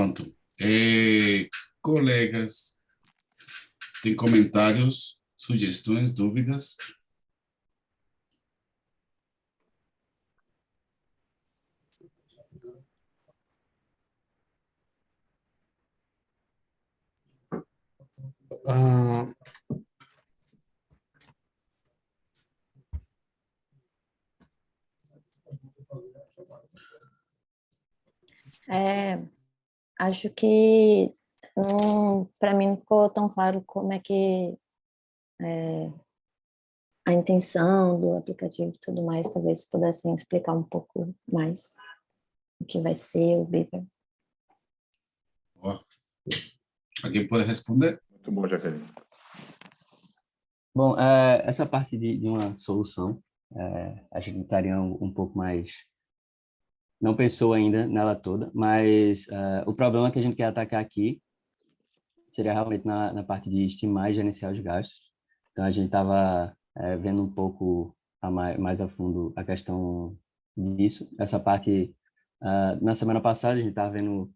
Pronto. Colegas, tem comentários, sugestões, dúvidas? Ah, Acho que para mim não ficou tão claro como é que a intenção do aplicativo e tudo mais, talvez pudessem explicar um pouco mais o que vai ser o Beaver. Ó, alguém pode responder? Muito bom, Jaqueline. Bom, essa parte de uma solução, a gente estaria um pouco mais... Não pensou ainda nela toda, mas o problema que a gente quer atacar aqui seria realmente na parte de estimar e gerenciar os gastos. Então, a gente estava vendo um pouco mais a fundo a questão disso. Essa parte, na semana passada, a gente estava vendo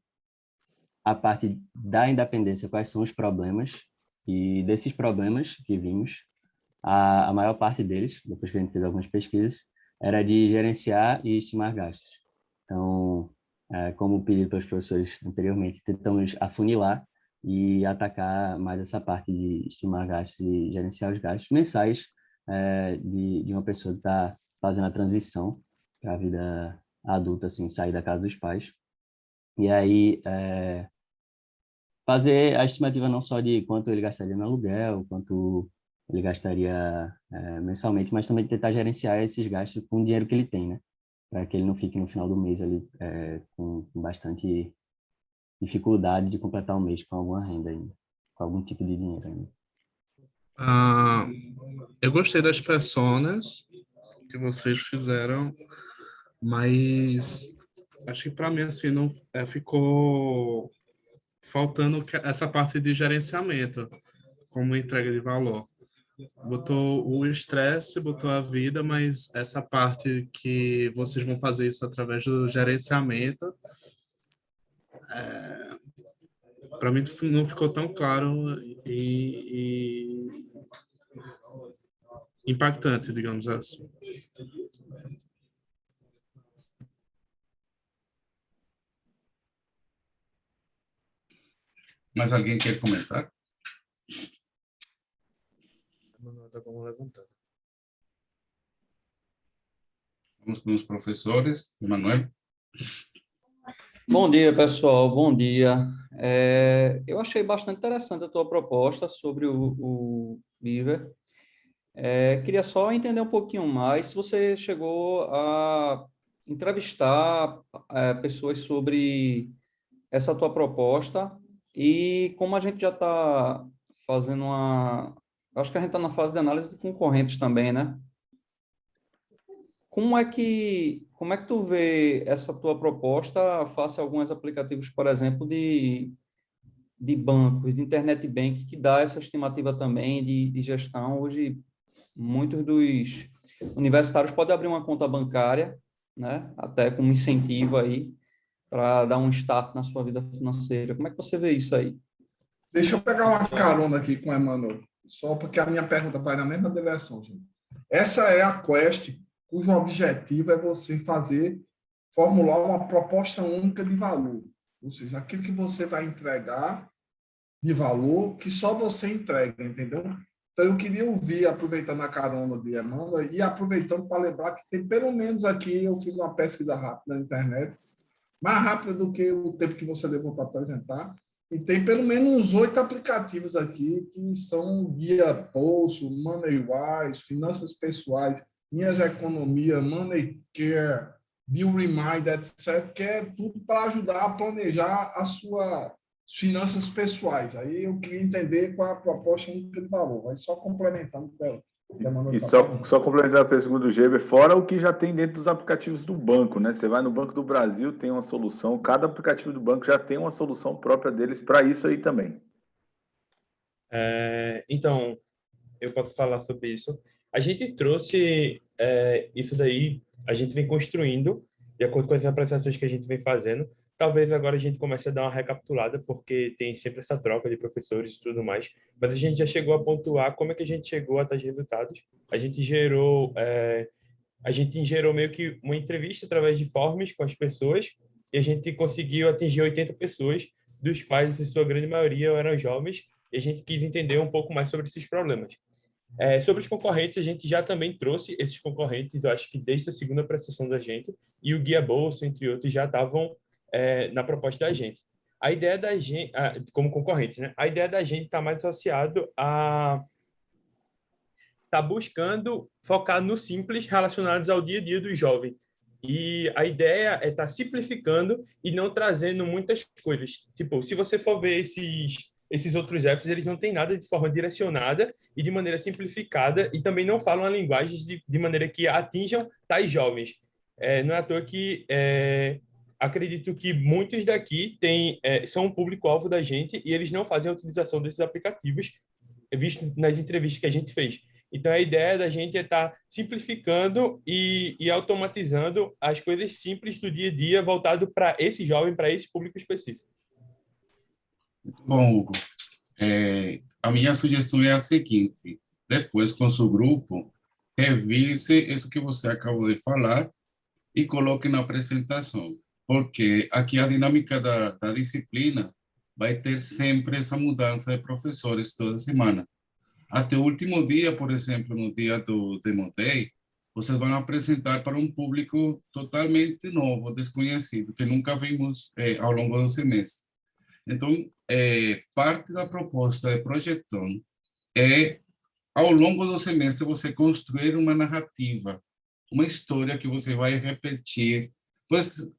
a parte da independência, quais são os problemas, e desses problemas que vimos, a maior parte deles, depois que a gente fez algumas pesquisas, era de gerenciar e estimar gastos. Então, como pedido pelos professores anteriormente, tentamos afunilar e atacar mais essa parte de estimar gastos e gerenciar os gastos mensais de uma pessoa que está fazendo a transição para a vida adulta, assim, sair da casa dos pais. E aí, fazer a estimativa não só de quanto ele gastaria no aluguel, quanto ele gastaria mensalmente, mas também tentar gerenciar esses gastos com o dinheiro que ele tem, né? Para que ele não fique no final do mês ali com bastante dificuldade de completar o mês com alguma renda ainda, com algum tipo de dinheiro ainda. eu gostei das personas que vocês fizeram, mas acho que para mim assim não ficou faltando essa parte de gerenciamento, como entrega de valor. Botou o estresse, botou a vida, mas essa parte que vocês vão fazer isso através do gerenciamento, para mim não ficou tão claro e impactante, digamos assim. Mais alguém quer comentar? Vamos com os professores. Emanuel? Bom dia, pessoal. Bom dia. Eu achei bastante interessante a tua proposta sobre o Beaver. Queria só entender um pouquinho mais se você chegou a entrevistar pessoas sobre essa tua proposta e como a gente já está fazendo acho que a gente está na fase de análise de concorrentes também, né? Como é que tu vê essa tua proposta face a alguns aplicativos, por exemplo, de bancos, de internet bank, que dá essa estimativa também de gestão? Hoje, muitos dos universitários podem abrir uma conta bancária, né? Até como incentivo aí, para dar um start na sua vida financeira. Como é que você vê isso aí? Deixa eu pegar uma carona aqui com o Emmanuel, só porque a minha pergunta vai na mesma direção, gente. Essa é a Quest, cujo objetivo é você formular uma proposta única de valor, ou seja, aquilo que você vai entregar de valor que só você entrega, entendeu? Então, eu queria ouvir, aproveitando a carona de Emmanuel, e aproveitando para lembrar que tem pelo menos aqui, eu fiz uma pesquisa rápida na internet, mais rápida do que o tempo que você levou para apresentar, e tem pelo menos uns 8 aplicativos aqui que são Guia Bolso, MoneyWise, Finanças Pessoais, Minhas Economia, Money Care, Bill Reminder, etc., que é tudo para ajudar a planejar as suas finanças pessoais. Aí eu queria entender qual é a proposta única de valor, vai só complementando com ela. E só complementar a pergunta do Geber, fora o que já tem dentro dos aplicativos do banco, né? Você vai no Banco do Brasil, tem uma solução, cada aplicativo do banco já tem uma solução própria deles para isso aí também. Então, eu posso falar sobre isso. A gente trouxe isso daí, a gente vem construindo, de acordo com as apresentações que a gente vem fazendo, Talvez agora a gente comece a dar uma recapitulada, porque tem sempre essa troca de professores e tudo mais, mas a gente já chegou a pontuar como é que a gente chegou a tais resultados. A gente gerou meio que uma entrevista através de forms com as pessoas, e a gente conseguiu atingir 80 pessoas, dos quais, em sua grande maioria, eram jovens, e a gente quis entender um pouco mais sobre esses problemas. Sobre os concorrentes, a gente já também trouxe esses concorrentes, eu acho que desde a segunda prestação da gente, e o Guia Bolsa, entre outros, já estavam na proposta da gente. A ideia da gente, como concorrentes, né? A ideia da gente está mais associado a está buscando focar no simples relacionados ao dia a dia do jovem. E a ideia é estar simplificando e não trazendo muitas coisas. Tipo, se você for ver esses outros apps, eles não têm nada de forma direcionada e de maneira simplificada, e também não falam a linguagem de maneira que atinjam tais jovens. Não é à toa que acredito que muitos daqui são um público-alvo da gente, e eles não fazem a utilização desses aplicativos, visto nas entrevistas que a gente fez. Então, a ideia da gente é estar simplificando e automatizando as coisas simples do dia a dia, voltado para esse jovem, para esse público específico. Muito bom, Hugo. A minha sugestão é a seguinte: depois, com o seu grupo, revise isso que você acabou de falar e coloque na apresentação, porque aqui a dinâmica da disciplina vai ter sempre essa mudança de professores toda semana. Até o último dia, por exemplo, no dia do Demo Day, vocês vão apresentar para um público totalmente novo, desconhecido, que nunca vimos ao longo do semestre. Então, parte da proposta de Projeton é, ao longo do semestre, você construir uma narrativa, uma história que você vai repetir, pois,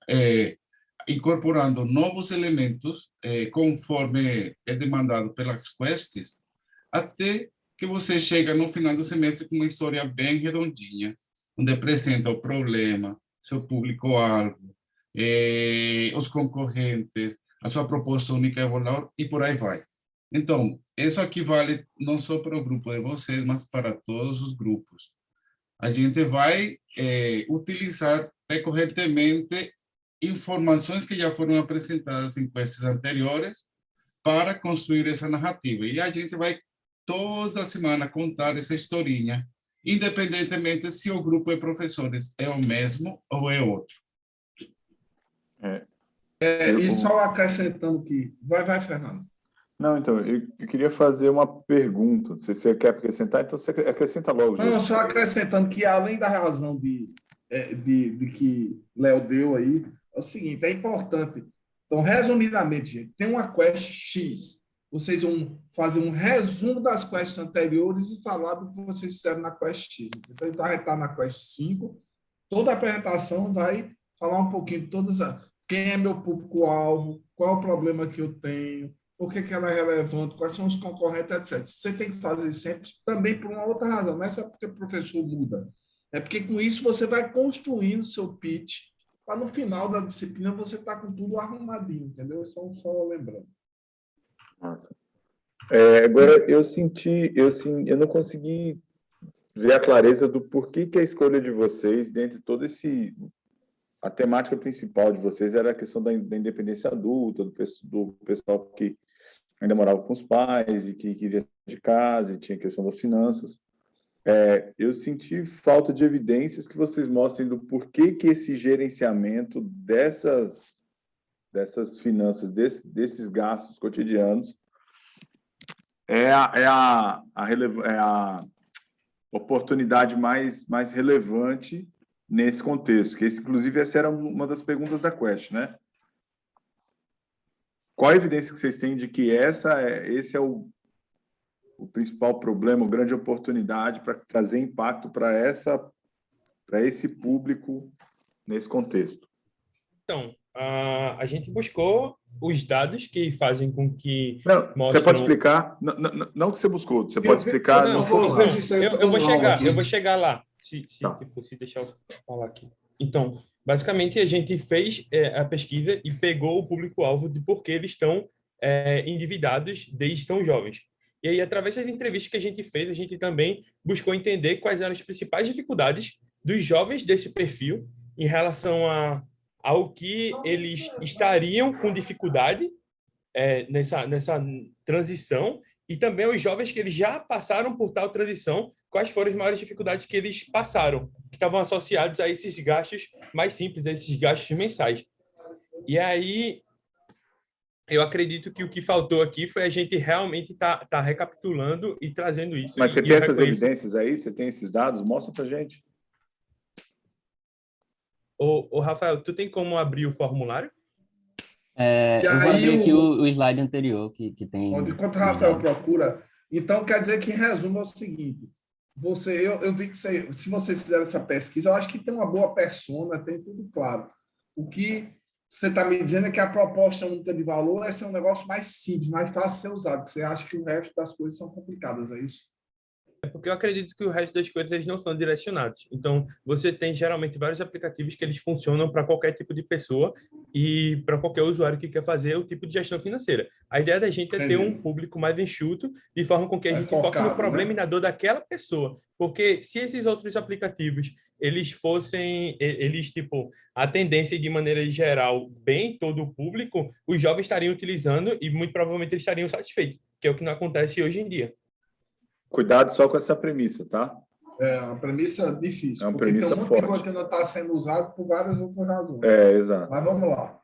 incorporando novos elementos, conforme é demandado pelas quests, até que você chega no final do semestre com uma história bem redondinha, onde apresenta o problema, seu público-alvo, os concorrentes, a sua proposta única de valor e por aí vai. Então, isso aqui vale não só para o grupo de vocês, mas para todos os grupos. A gente vai utilizar recorrentemente informações que já foram apresentadas em quests anteriores para construir essa narrativa. E a gente vai toda semana contar essa historinha, independentemente se o grupo de professores é o mesmo ou é outro. E só acrescentando que... Vai, Fernando. Não, então, eu queria fazer uma pergunta. Se você quer acrescentar, então você acrescenta logo. Não, só acrescentando que, além da razão de que Léo deu aí, é o seguinte, é importante. Então, resumidamente, gente, tem uma quest X. Vocês vão fazer um resumo das quests anteriores e falar do que vocês fizeram na quest X. Então, a gente está na quest 5. Toda a apresentação vai falar um pouquinho de quem é meu público-alvo, qual é o problema que eu tenho, por que ela é relevante, quais são os concorrentes, etc. Você tem que fazer sempre também por uma outra razão. Não é só porque o professor muda. É porque, com isso, você vai construindo seu pitch para, no final da disciplina, você estar com tudo arrumadinho, entendeu? Só lembrando. Nossa. Agora, eu não consegui ver a clareza do porquê que a escolha de vocês, dentro de todo esse... A temática principal de vocês era a questão da independência adulta, do pessoal que ainda morava com os pais e que queria de casa, e tinha a questão das finanças. Eu senti falta de evidências que vocês mostrem do porquê que esse gerenciamento dessas finanças, desses gastos cotidianos, é a oportunidade mais relevante nesse contexto, que inclusive essa era uma das perguntas da Quest, né? Qual a evidência que vocês têm de que esse é o principal problema, a grande oportunidade para trazer impacto para esse público nesse contexto? Então, a gente buscou os dados que fazem com que Você pode explicar? Não que você buscou, você pode explicar... Eu vou chegar lá, se deixar eu falar aqui. Então, basicamente, a gente fez a pesquisa e pegou o público-alvo de por que eles estão endividados desde tão jovens. E aí, através das entrevistas que a gente fez, a gente também buscou entender quais eram as principais dificuldades dos jovens desse perfil em relação a ao que eles estariam com dificuldade nessa transição, e também os jovens que eles já passaram por tal transição, quais foram as maiores dificuldades que eles passaram, que estavam associados a esses gastos mais simples, a esses gastos mensais. E aí, eu acredito que o que faltou aqui foi a gente realmente tá recapitulando e trazendo isso. Mas você e tem essas evidências aí? Você tem esses dados? Mostra para a gente. Ô, Rafael, tu tem como abrir o formulário? Eu vou abrir aqui o slide anterior, que tem... Enquanto o Rafael procura, então quer dizer que, em resumo, é o seguinte, eu vi que se vocês fizeram essa pesquisa, eu acho que tem uma boa persona, tem tudo claro. O que você está me dizendo é que a proposta única de valor é ser um negócio mais simples, mais fácil de ser usado. Você acha que o resto das coisas são complicadas, é isso? Porque eu acredito que o resto das coisas eles não são direcionados. Então, você tem geralmente vários aplicativos que eles funcionam para qualquer tipo de pessoa e para qualquer usuário que quer fazer o tipo de gestão financeira. A ideia da gente é ter um público mais enxuto, de forma com que a gente foque no problema e na dor daquela pessoa. Porque se esses outros aplicativos eles atendessem de maneira geral bem todo o público, os jovens estariam utilizando e muito provavelmente eles estariam satisfeitos, que é o que não acontece hoje em dia. Cuidado só com essa premissa, tá? É uma premissa difícil. É uma porque premissa tem um monte forte. de coisa que não está sendo usado por várias outras razões. Exato. Mas vamos lá.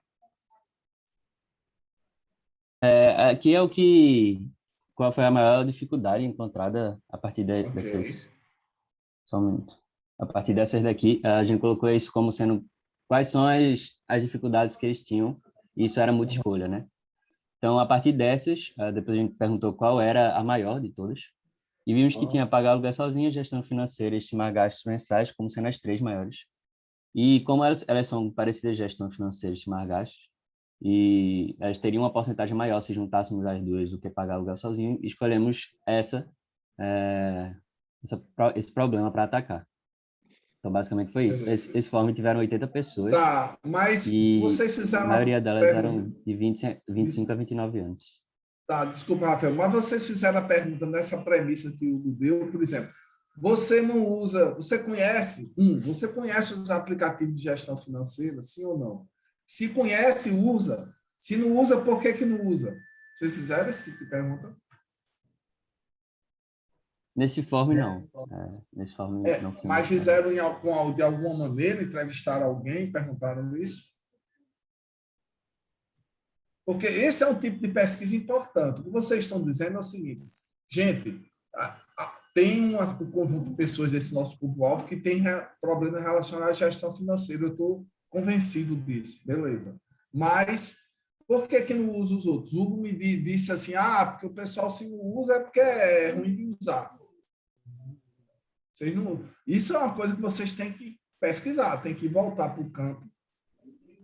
Aqui é qual foi a maior dificuldade encontrada a partir dessas... Só um minuto. A partir dessas daqui, a gente colocou isso como sendo quais são as dificuldades que eles tinham, e isso era muita escolha, né? Então, a partir dessas, depois a gente perguntou qual era a maior de todas, e vimos que tinha pagar aluguel sozinho, gestão financeira e estimar gastos mensais como sendo as 3 maiores. E como elas são parecidas, gestão financeira e estimar gastos, e elas teriam uma porcentagem maior se juntássemos as duas do que pagar aluguel sozinho, escolhemos esse problema para atacar. Então, basicamente foi isso. Esse fórum tiveram 80 pessoas. Tá, mas vocês fizeram... A maioria delas eram de 25 a 29 anos. Tá, desculpa, Rafael, mas vocês fizeram a pergunta nessa premissa que o Hugo deu, por exemplo, você conhece os aplicativos de gestão financeira, sim ou não? Se conhece, usa. Se não usa, por que não usa? Vocês fizeram esse tipo de pergunta? Nesse fórum, não. Nesse fórum, não. Mas fizeram de alguma maneira, entrevistaram alguém, perguntaram isso? Porque esse é um tipo de pesquisa importante. O que vocês estão dizendo é o seguinte, gente, tem um conjunto de pessoas desse nosso público-alvo que tem problemas relacionados à gestão financeira. Eu estou convencido disso, beleza. Mas por que não usa os outros? O Hugo me disse assim, porque o pessoal se não usa é porque é ruim de usar. Isso é uma coisa que vocês têm que pesquisar, têm que voltar para o campo,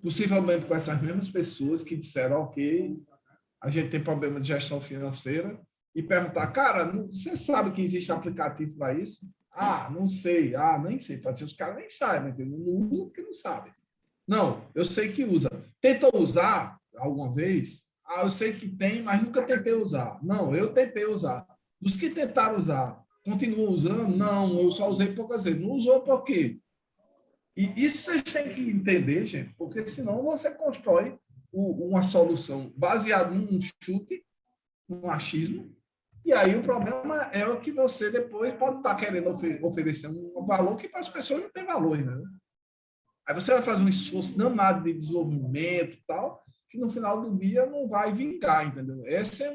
possivelmente com essas mesmas pessoas que disseram, ok, a gente tem problema de gestão financeira, e perguntar, cara, você sabe que existe aplicativo para isso? Não sei. Nem sei. Pode ser os caras nem sabem, não usam porque não sabem. Não, eu sei que usa. Tentou usar alguma vez? Eu sei que tem, mas nunca tentei usar. Não, eu tentei usar. Dos que tentaram usar, continuam usando? Não, eu só usei poucas vezes. Não usou por quê? E isso vocês têm que entender, gente, porque senão você constrói uma solução baseada num chute, num achismo, e aí o problema é o que você depois pode estar querendo oferecer um valor que para as pessoas não tem valor, né? Aí você vai fazer um esforço danado de desenvolvimento e tal, que no final do dia não vai vingar, entendeu? Esse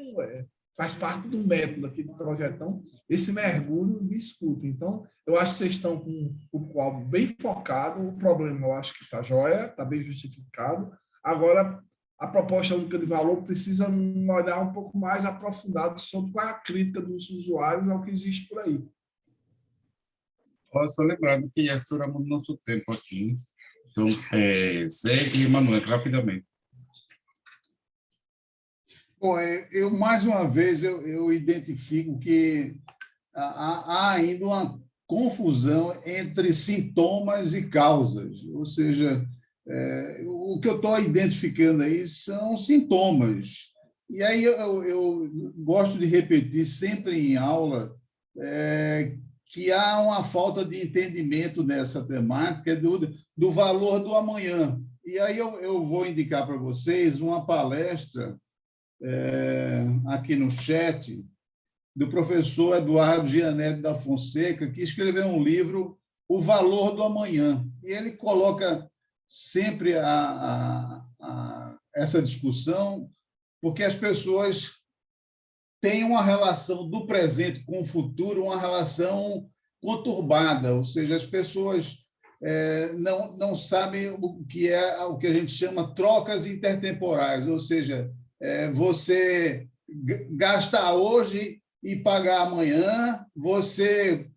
faz parte do método aqui do projetão, esse mergulho de escuta. Então, eu acho que vocês estão com o alvo bem focado, o problema eu acho que está jóia, está bem justificado. Agora, a proposta única de valor precisa olhar um pouco mais aprofundado sobre qual é a crítica dos usuários ao que existe por aí. Só lembrando que já estouramos nosso tempo aqui. Então, segue, Emanuel, rapidamente. Bom, mais uma vez, eu identifico que há ainda uma confusão entre sintomas e causas. Ou seja, o que eu estou identificando aí são sintomas. E aí eu gosto de repetir sempre em aula que há uma falta de entendimento dessa temática do valor do amanhã. E aí eu vou indicar para vocês uma palestra aqui no chat do professor Eduardo Gianetti da Fonseca, que escreveu um livro, O Valor do Amanhã. E ele coloca sempre essa discussão, porque as pessoas têm uma relação do presente com o futuro, uma relação conturbada, ou seja, as pessoas não sabem o que é o que a gente chama trocas intertemporais, ou seja, você gastar hoje e pagar amanhã, você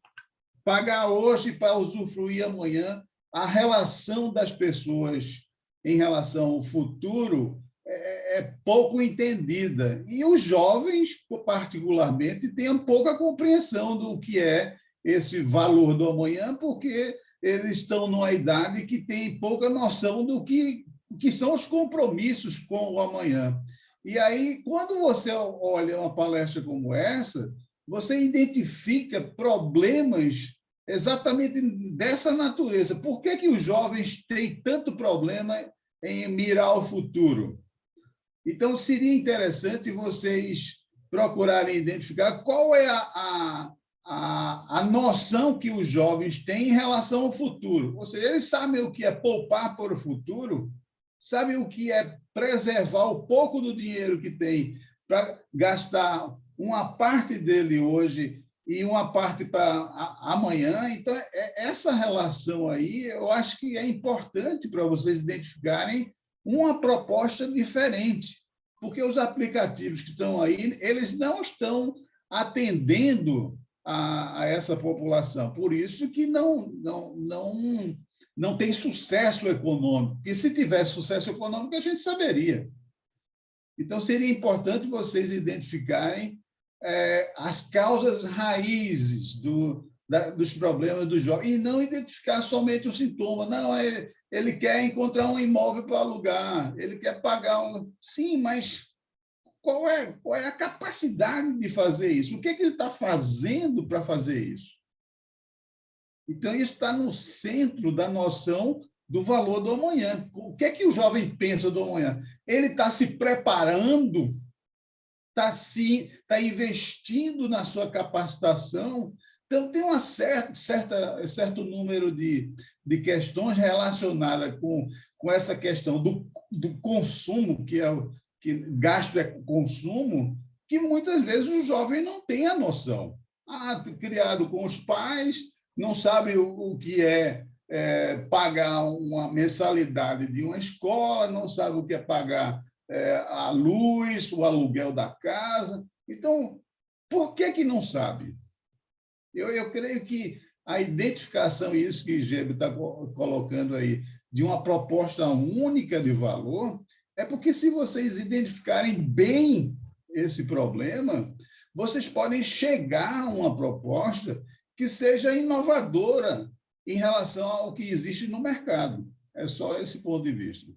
pagar hoje para usufruir amanhã. A relação das pessoas em relação ao futuro é pouco entendida. E os jovens, particularmente, têm pouca compreensão do que é esse valor do amanhã, porque eles estão numa idade que tem pouca noção do que são os compromissos com o amanhã. E aí, quando você olha uma palestra como essa, você identifica problemas exatamente dessa natureza. Por que os jovens têm tanto problema em mirar o futuro? Então, seria interessante vocês procurarem identificar qual é a noção que os jovens têm em relação ao futuro. Ou seja, eles sabem o que é poupar para o futuro, sabem o que é preservar o pouco do dinheiro que tem para gastar uma parte dele hoje e uma parte para amanhã. Então, essa relação aí, eu acho que é importante para vocês identificarem uma proposta diferente, porque os aplicativos que estão aí, eles não estão atendendo a essa população. Por isso que não tem sucesso econômico, porque se tivesse sucesso econômico, a gente saberia. Então, seria importante vocês identificarem as causas raízes dos problemas do jovem, e não identificar somente o sintoma. Não, ele quer encontrar um imóvel para alugar, ele quer pagar um... Sim, mas qual é a capacidade de fazer isso? O que ele está fazendo para fazer isso? Então, isso está no centro da noção do valor do amanhã. O que o jovem pensa do amanhã? Ele está se preparando, está investindo na sua capacitação. Então, tem um certo número de questões relacionadas com essa questão do consumo, que gasto é consumo, que muitas vezes o jovem não tem a noção. Criado com os pais, não sabe o que é pagar uma mensalidade de uma escola, não sabe o que é pagar a luz, o aluguel da casa. Então, por que não sabe? Eu creio que a identificação, isso que o Gebe está colocando aí, de uma proposta única de valor, é porque, se vocês identificarem bem esse problema, vocês podem chegar a uma proposta que seja inovadora em relação ao que existe no mercado. É só esse ponto de vista.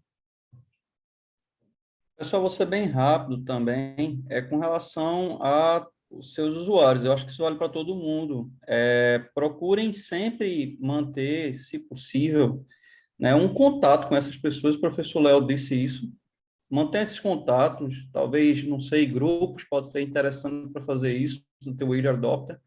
Pessoal, vou ser bem rápido também, com relação aos seus usuários. Eu acho que isso vale para todo mundo. Procurem sempre manter, se possível, né, um contato com essas pessoas. O professor Léo disse isso. Mantenha esses contatos, talvez, não sei, grupos, pode ser interessante para fazer isso, no teu Early Adopter.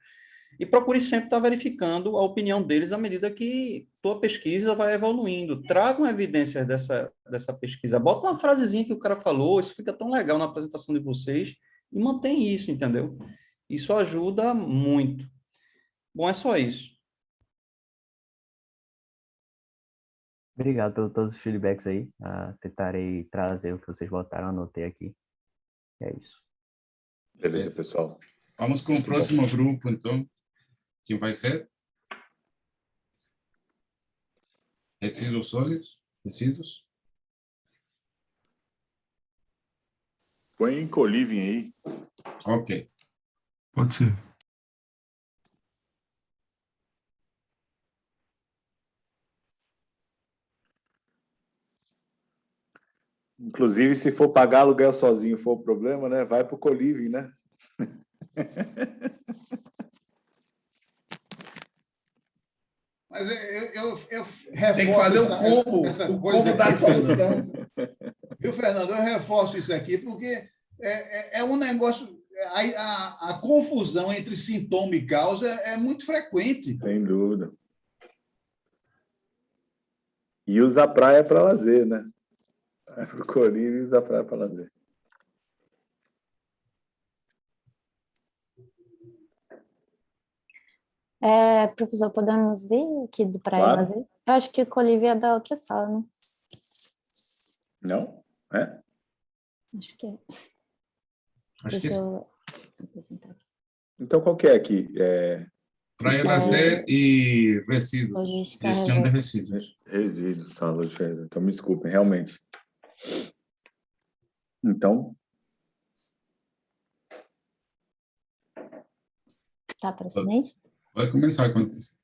E procure sempre estar verificando a opinião deles à medida que tua pesquisa vai evoluindo. Tragam evidências dessa pesquisa. Bota uma frasezinha que o cara falou, isso fica tão legal na apresentação de vocês, e mantém isso, entendeu? Isso ajuda muito. Bom, é só isso. Obrigado por todos os feedbacks aí. Tentarei trazer o que vocês botaram, anotei aqui. É isso. Beleza, pessoal. Vamos com o próximo grupo, então. Quem vai ser? Resíduos sólidos? Resíduos? Põe coliving aí. Ok. Pode ser. Inclusive, se for pagar aluguel sozinho for o problema, né? Vai para o coliving, né? Mas eu Tem que reforço fazer essa, o combo, essa o coisa combo da aqui, Fernando. solução. Viu, Fernando? Eu reforço isso aqui porque é um negócio... A confusão entre sintoma e causa é muito frequente. Sem dúvida. E usa a praia para lazer, né? Vai pro colírio e usa a praia para lazer. Professor, podemos ir aqui do Praia Claro. Lazer? Eu acho que o Colívia é da outra sala, né? Não? É? Acho que é. Acho que Deixa sim. eu apresentar aqui. Então, qual que é aqui? Praia Lazer e resíduos, Logística gestão de reversa. resíduos. Resíduos, tá, Luciano. Então, me desculpem, realmente. Então, Tá aparecendo aí? Vai começar quando quiser.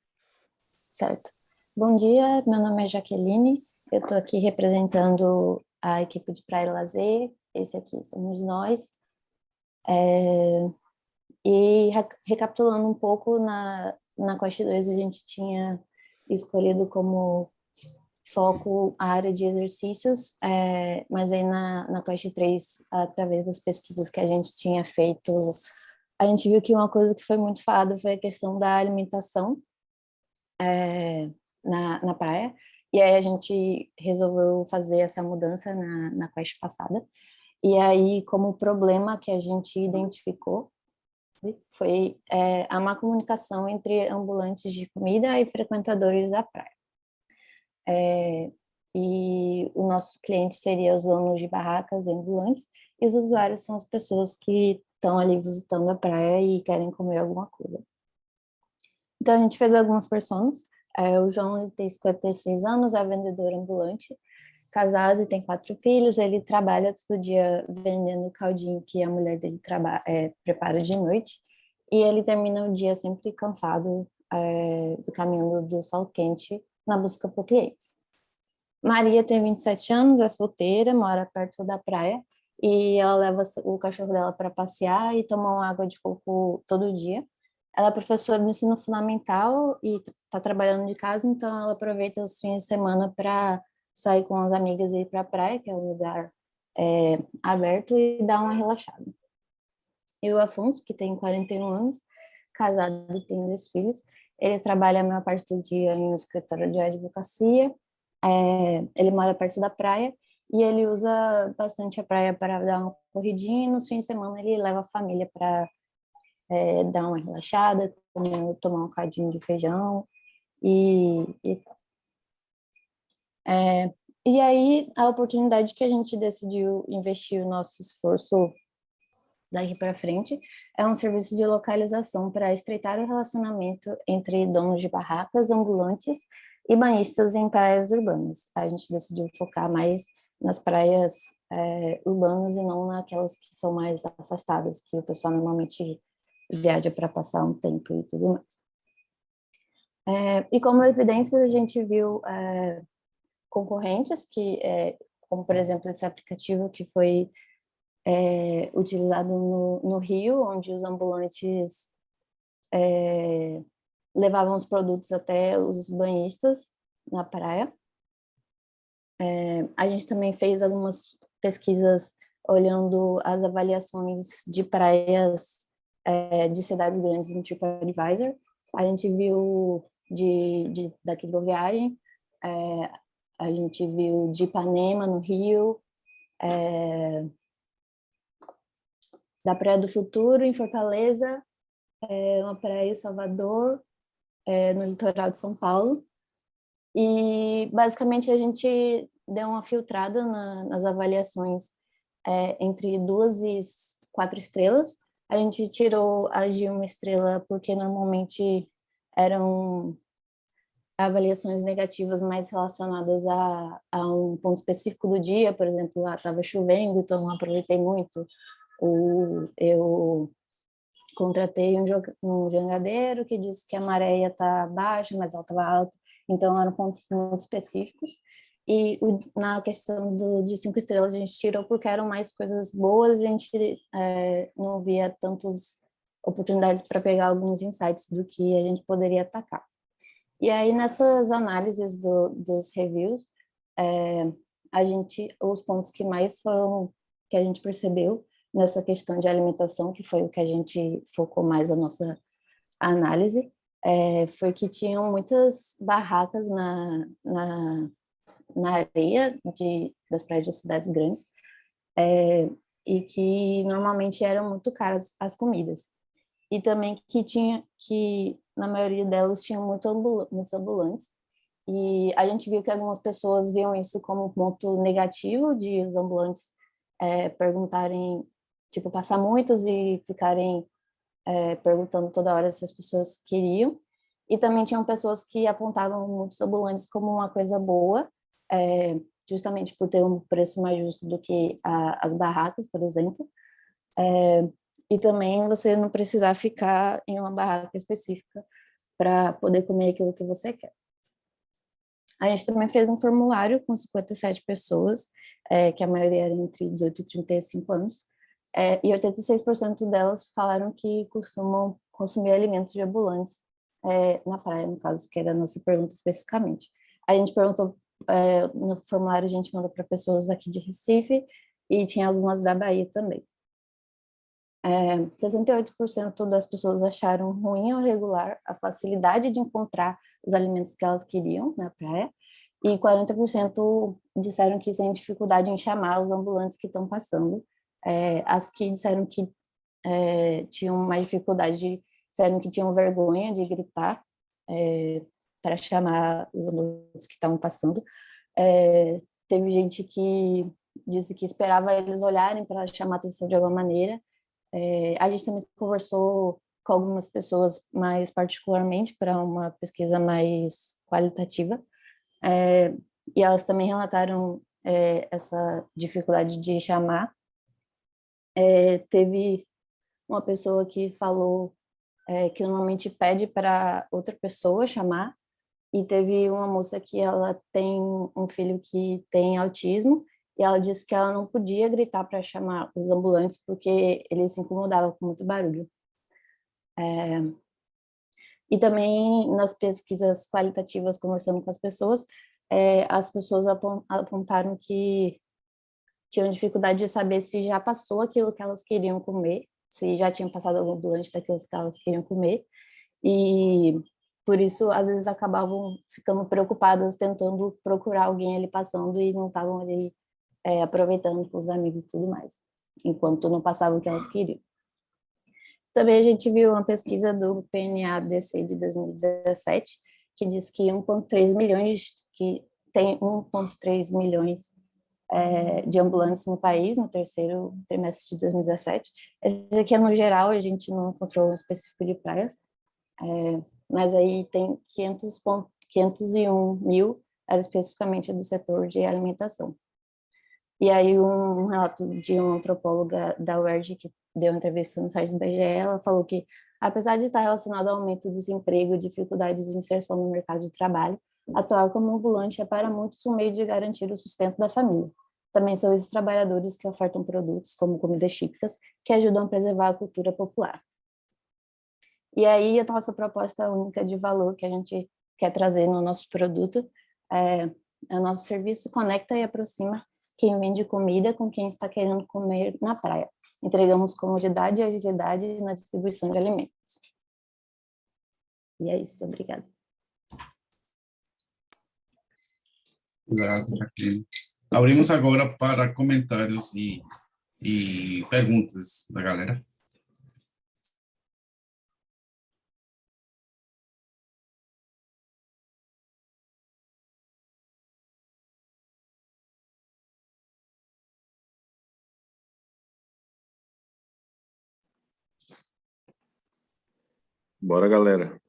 Certo. Bom dia, meu nome é Jaqueline, eu estou aqui representando a equipe de Praia e Lazer, esse aqui somos nós. E recapitulando um pouco, na Quest 2 a gente tinha escolhido como foco a área de exercícios, mas aí na Quest 3, através das pesquisas que a gente tinha feito, a gente viu que uma coisa que foi muito falada foi a questão da alimentação na praia, e aí a gente resolveu fazer essa mudança na Quest passada. E aí, como problema que a gente identificou, foi a má comunicação entre ambulantes de comida e frequentadores da praia. E o nosso cliente seria os donos de barracas e ambulantes, e os usuários são as pessoas que estão ali visitando a praia e querem comer alguma coisa. Então, a gente fez algumas personas. O João ele tem 56 anos, é vendedor ambulante, casado e tem 4 filhos. Ele trabalha todo dia vendendo o caldinho que a mulher dele prepara de noite. E ele termina o dia sempre cansado, caminhando do sol quente na busca por clientes. Maria tem 27 anos, é solteira, mora perto da praia e ela leva o cachorro dela para passear e toma uma água de coco todo dia. Ela é professora do ensino fundamental e está trabalhando de casa, então ela aproveita os fins de semana para sair com as amigas e ir para a praia, que é um lugar aberto, e dar uma relaxada. E o Afonso, que tem 41 anos, casado e tem 2 filhos, ele trabalha a maior parte do dia em um escritório de advocacia, ele mora perto da praia e ele usa bastante a praia para dar uma corridinha, e nos fins de semana ele leva a família para dar uma relaxada, tomar um cadinho de feijão e aí a oportunidade que a gente decidiu investir o nosso esforço daqui para frente é um serviço de localização para estreitar o relacionamento entre donos de barracas, ambulantes e banhistas em praias urbanas. A gente decidiu focar mais nas praias urbanas e não naquelas que são mais afastadas, que o pessoal normalmente viaja para passar um tempo e tudo mais. E como evidência, a gente viu concorrentes, como por exemplo esse aplicativo que foi utilizado no Rio, onde os ambulantes levavam os produtos até os banhistas na praia. A gente também fez algumas pesquisas olhando as avaliações de praias de cidades grandes no TripAdvisor. A gente viu daqui do Viagem, a gente viu de Ipanema, no Rio, da Praia do Futuro, em Fortaleza, uma praia em Salvador, no litoral de São Paulo. E, basicamente, a gente deu uma filtrada nas avaliações entre 2 e 4 estrelas. A gente tirou as de 1 estrela porque, normalmente, eram avaliações negativas mais relacionadas a um ponto específico do dia. Por exemplo, lá estava chovendo, então não aproveitei muito. Eu contratei um jangadeiro que disse que a maré ia estar baixa, mas ela estava alta, então eram pontos muito específicos. E na questão de 5 estrelas a gente tirou porque eram mais coisas boas, a gente não via tantas oportunidades para pegar alguns insights do que a gente poderia atacar. E aí, nessas análises dos reviews, os pontos que mais foram, que a gente percebeu nessa questão de alimentação, que foi o que a gente focou mais a nossa análise, foi que tinham muitas barracas na areia das praias de cidades grandes, e que normalmente eram muito caras as comidas. E também que na maioria delas tinham muitos ambulantes, e a gente viu que algumas pessoas viam isso como um ponto negativo de os ambulantes perguntarem, tipo, passar muitos e ficarem perguntando toda hora se as pessoas queriam. E também tinham pessoas que apontavam muitos ambulantes como uma coisa boa, justamente por ter um preço mais justo do que as barracas, por exemplo. E também você não precisar ficar em uma barraca específica para poder comer aquilo que você quer. A gente também fez um formulário com 57 pessoas, que a maioria era entre 18 e 35 anos, e 86% delas falaram que costumam consumir alimentos de ambulantes na praia, no caso, que era a nossa pergunta especificamente. A gente perguntou, no formulário a gente mandou para pessoas aqui de Recife e tinha algumas da Bahia também. 68% das pessoas acharam ruim ou regular a facilidade de encontrar os alimentos que elas queriam na praia, e 40% disseram que têm dificuldade em chamar os ambulantes que estão passando. As que disseram que tinham mais dificuldade, disseram que tinham vergonha de gritar para chamar os ambulantes que estavam passando. Teve gente que disse que esperava eles olharem para chamar a atenção de alguma maneira. A gente também conversou com algumas pessoas mais particularmente para uma pesquisa mais qualitativa, e elas também relataram essa dificuldade de chamar. Teve uma pessoa que falou que normalmente pede para outra pessoa chamar, e teve uma moça que ela tem um filho que tem autismo, e ela disse que ela não podia gritar para chamar os ambulantes porque ele se incomodava com muito barulho. E também nas pesquisas qualitativas, conversando com as pessoas apontaram que tinham dificuldade de saber se já passou aquilo que elas queriam comer, se já tinha passado algum ambulante daquilo que elas queriam comer, e por isso, às vezes, acabavam ficando preocupadas, tentando procurar alguém ali passando e não estavam ali aproveitando com os amigos e tudo mais, enquanto não passavam o que elas queriam. Também a gente viu uma pesquisa do PNADC de 2017, que diz que 1,3 milhões, que tem 1,3 milhões de ambulantes no país, no terceiro trimestre de 2017. Esse aqui é no geral, a gente não encontrou um específico de praias, mas aí tem 501 mil, era especificamente do setor de alimentação. E aí um relato de uma antropóloga da UERJ, que deu uma entrevista no site do IBGE, ela falou que, apesar de estar relacionado ao aumento do desemprego e dificuldades de inserção no mercado de trabalho, atuar como ambulante é para muitos um meio de garantir o sustento da família. Também são esses trabalhadores que ofertam produtos, como comidas típicas, que ajudam a preservar a cultura popular. E aí a nossa proposta única de valor que a gente quer trazer no nosso produto é o nosso serviço conecta e aproxima quem vende comida com quem está querendo comer na praia. Entregamos comodidade e agilidade na distribuição de alimentos. E é isso, obrigada. Obrigado, Jaqueline. Abrimos agora para comentários e perguntas da galera. Bora, galera.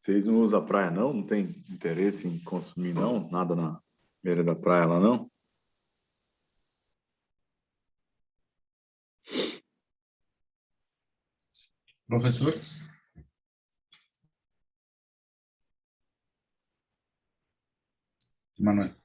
Vocês não usam a praia, não? Não tem interesse em consumir, não? Nada na beira da praia lá, não? Professores? Manuel.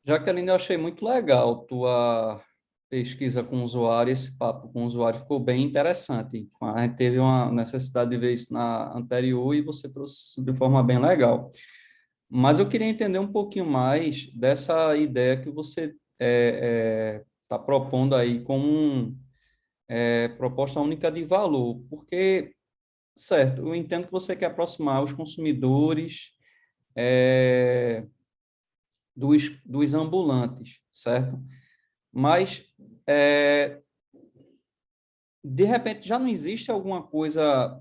Jaqueline, eu achei muito legal tua pesquisa com o usuário, esse papo com o usuário ficou bem interessante. A gente teve uma necessidade de ver isso na anterior e você trouxe de forma bem legal. Mas eu queria entender um pouquinho mais dessa ideia que você está propondo aí como proposta única de valor, porque, certo, eu entendo que você quer aproximar os consumidores dos ambulantes, certo? Mas, de repente, já não existe alguma coisa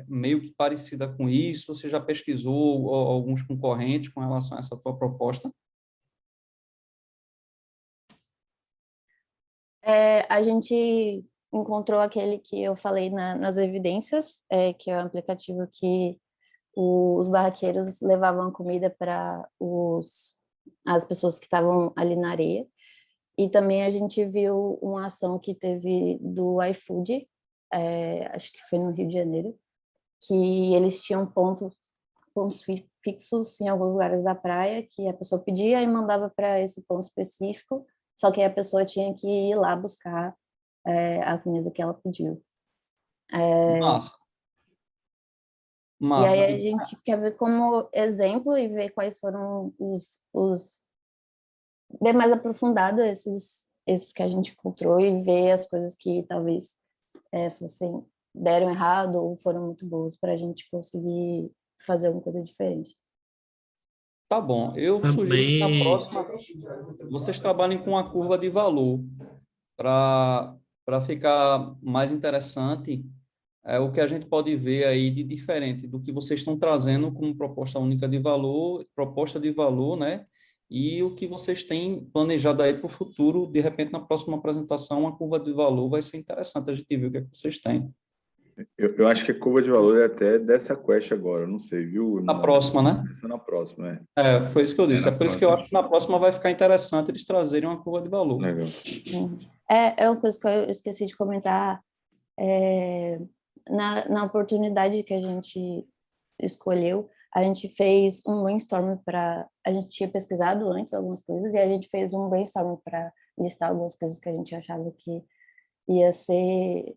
meio que parecida com isso? Você já pesquisou alguns concorrentes com relação a essa tua proposta? A gente encontrou aquele que eu falei nas evidências, que é o aplicativo que os barraqueiros levavam comida para as pessoas que estavam ali na areia. E também a gente viu uma ação que teve do iFood, acho que foi no Rio de Janeiro, que eles tinham pontos fixos em alguns lugares da praia, que a pessoa pedia e mandava para esse ponto específico, só que a pessoa tinha que ir lá buscar a comida que ela pediu. Massa. E Massa. aí a gente quer ver como exemplo e ver quais foram os bem mais aprofundado esses que a gente encontrou e ver as coisas que talvez deram errado ou foram muito boas para a gente conseguir fazer alguma coisa diferente. Tá bom. Eu sugiro que na Também, próxima vocês trabalhem com a curva de valor para ficar mais interessante. O que a gente pode ver aí de diferente do que vocês estão trazendo como proposta única de valor, proposta de valor, né? E o que vocês têm planejado aí para o futuro, de repente, na próxima apresentação, a curva de valor vai ser interessante a gente ver o que é que vocês têm. Eu acho que a curva de valor é até dessa quest agora, eu não sei, viu? Na próxima, né? Essa na próxima, Foi isso que eu disse. na É por isso que eu próxima. acho que na próxima vai ficar interessante eles trazerem uma curva de valor. Legal. É uma coisa que eu esqueci de comentar. Na oportunidade que a gente escolheu, a gente fez um brainstorm a gente tinha pesquisado antes algumas coisas e a gente fez um brainstorm para listar algumas coisas que a gente achava que ia ser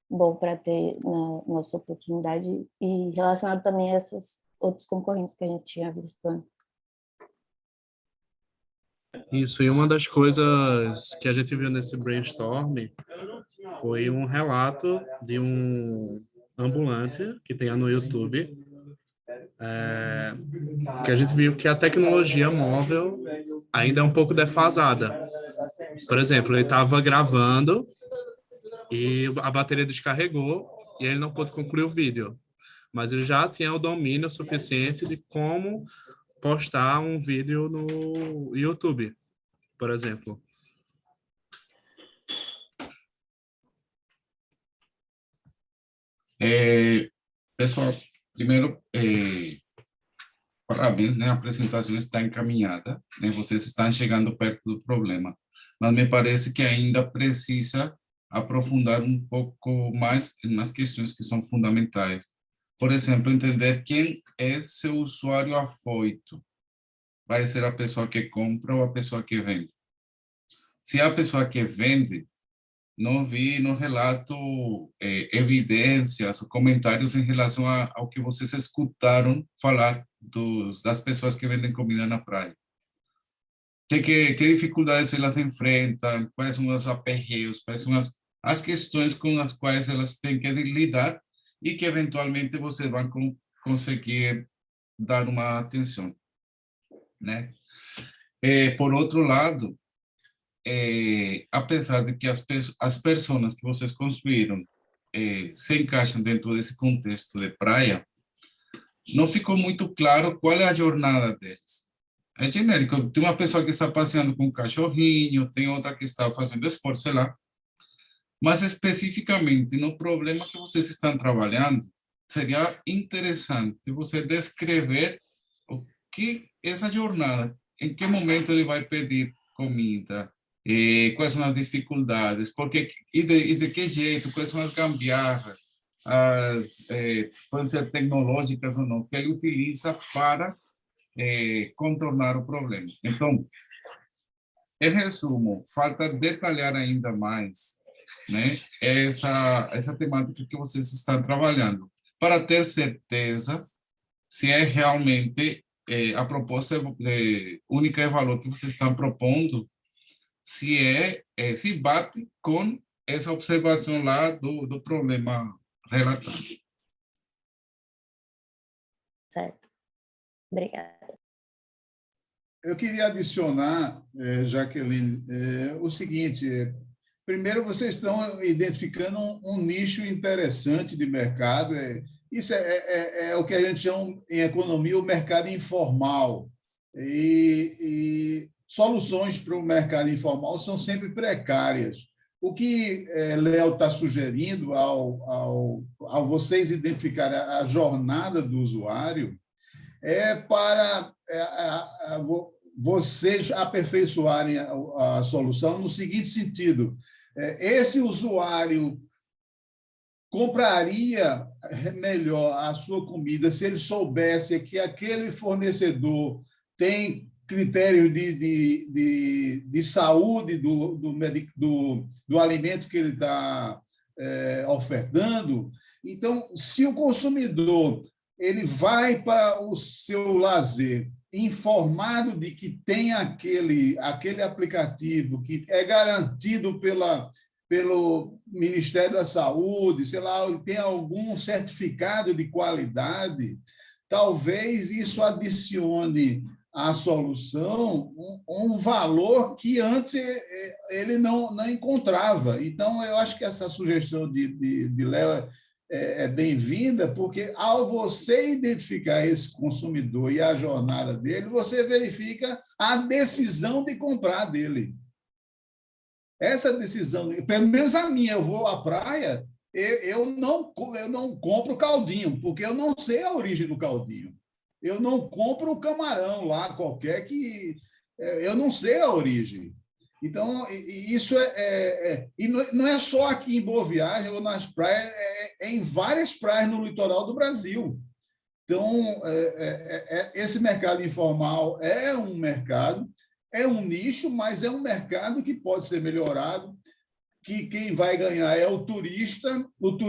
bom para ter na nossa oportunidade e relacionado também a esses outros concorrentes que a gente tinha visto antes. isso, e uma das coisas que a gente viu nesse brainstorm foi um relato de um ambulante que tem no YouTube, que a gente viu que a tecnologia móvel ainda é um pouco defasada. Por exemplo, ele estava gravando e a bateria descarregou e ele não pôde concluir o vídeo. Mas ele já tinha o domínio suficiente de como postar um vídeo no YouTube, por exemplo. Pessoal, primeiro, parabéns, né? A apresentação está encaminhada, né? Vocês estão chegando perto do problema, mas me parece que ainda precisa aprofundar um pouco mais nas questões que são fundamentais. Por exemplo, entender quem é seu usuário afoito. Vai ser a pessoa que compra ou a pessoa que vende? Se é a pessoa que vende, não vi no relato evidências ou comentários em relação ao que vocês escutaram falar das pessoas que vendem comida na praia. Que dificuldades elas enfrentam, quais são os aperreios, quais são as questões com as quais elas têm que lidar e que eventualmente vocês vão conseguir dar uma atenção, né? Por outro lado, apesar de que as pessoas que vocês construíram se encaixam dentro desse contexto de praia, não ficou muito claro qual é a jornada deles. É genérico, tem uma pessoa que está passeando com um cachorrinho, tem outra que está fazendo esporte, sei lá, mas especificamente no problema que vocês estão trabalhando, seria interessante você descrever o que essa jornada, em que momento ele vai pedir comida, quais são as dificuldades, porque, e de que jeito, quais são as gambiarras, podem ser tecnológicas ou não, que ele utiliza para contornar o problema. Então, Em resumo, falta detalhar ainda mais, né, essa temática que vocês estão trabalhando, para ter certeza se é realmente a proposta de única de valor que vocês estão propondo, se bate com essa observação lá do problema relatado. Certo. Obrigada. Eu queria adicionar, Jaqueline, o seguinte: primeiro, vocês estão identificando um nicho interessante de mercado. Isso é o que a gente chama em economia o mercado informal. E soluções para o mercado informal são sempre precárias. O que Léo está sugerindo ao vocês identificarem a jornada do usuário é para vocês aperfeiçoarem a solução no seguinte sentido: esse usuário compraria melhor a sua comida se ele soubesse que aquele fornecedor tem critérios de saúde do alimento que ele está ofertando. Então, se o consumidor ele vai para o seu lazer informado de que tem aquele aplicativo que é garantido pelo Ministério da Saúde, sei lá, tem algum certificado de qualidade, talvez isso adicione à solução um valor que antes ele não encontrava. Então, eu acho que essa sugestão de Léo é bem-vinda, porque ao você identificar esse consumidor e a jornada dele, você verifica a decisão de comprar dele. Essa decisão, pelo menos a minha, eu vou à praia, eu não compro caldinho, porque eu não sei a origem do caldinho. Eu não compro o camarão lá qualquer que eu não sei a origem. Então, isso e não é só aqui em Boa Viagem ou nas praias, é em várias praias no litoral do Brasil. Então, esse mercado informal é um mercado, é um nicho, mas é um mercado que pode ser melhorado, que quem vai ganhar é o turista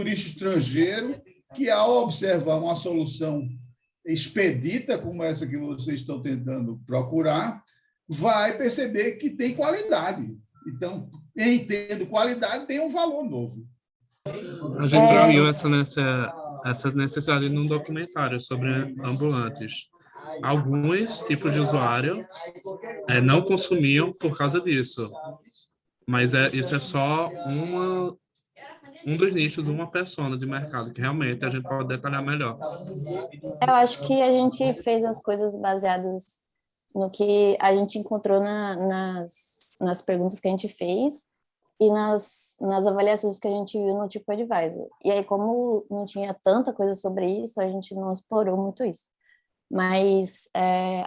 estrangeiro, que ao observar uma solução expedita como essa que vocês estão tentando procurar, vai perceber que tem qualidade. Então, em tendo qualidade, tem um valor novo. A gente viu essas necessidades num documentário sobre ambulantes. Alguns tipos de usuário não consumiam por causa disso, mas isso é só um dos nichos, uma persona de mercado, que realmente a gente pode detalhar melhor. Eu acho que a gente fez as coisas baseadas no que a gente encontrou nas perguntas que a gente fez e nas avaliações que a gente viu no TripAdvisor. E aí, como não tinha tanta coisa sobre isso, a gente não explorou muito isso. Mas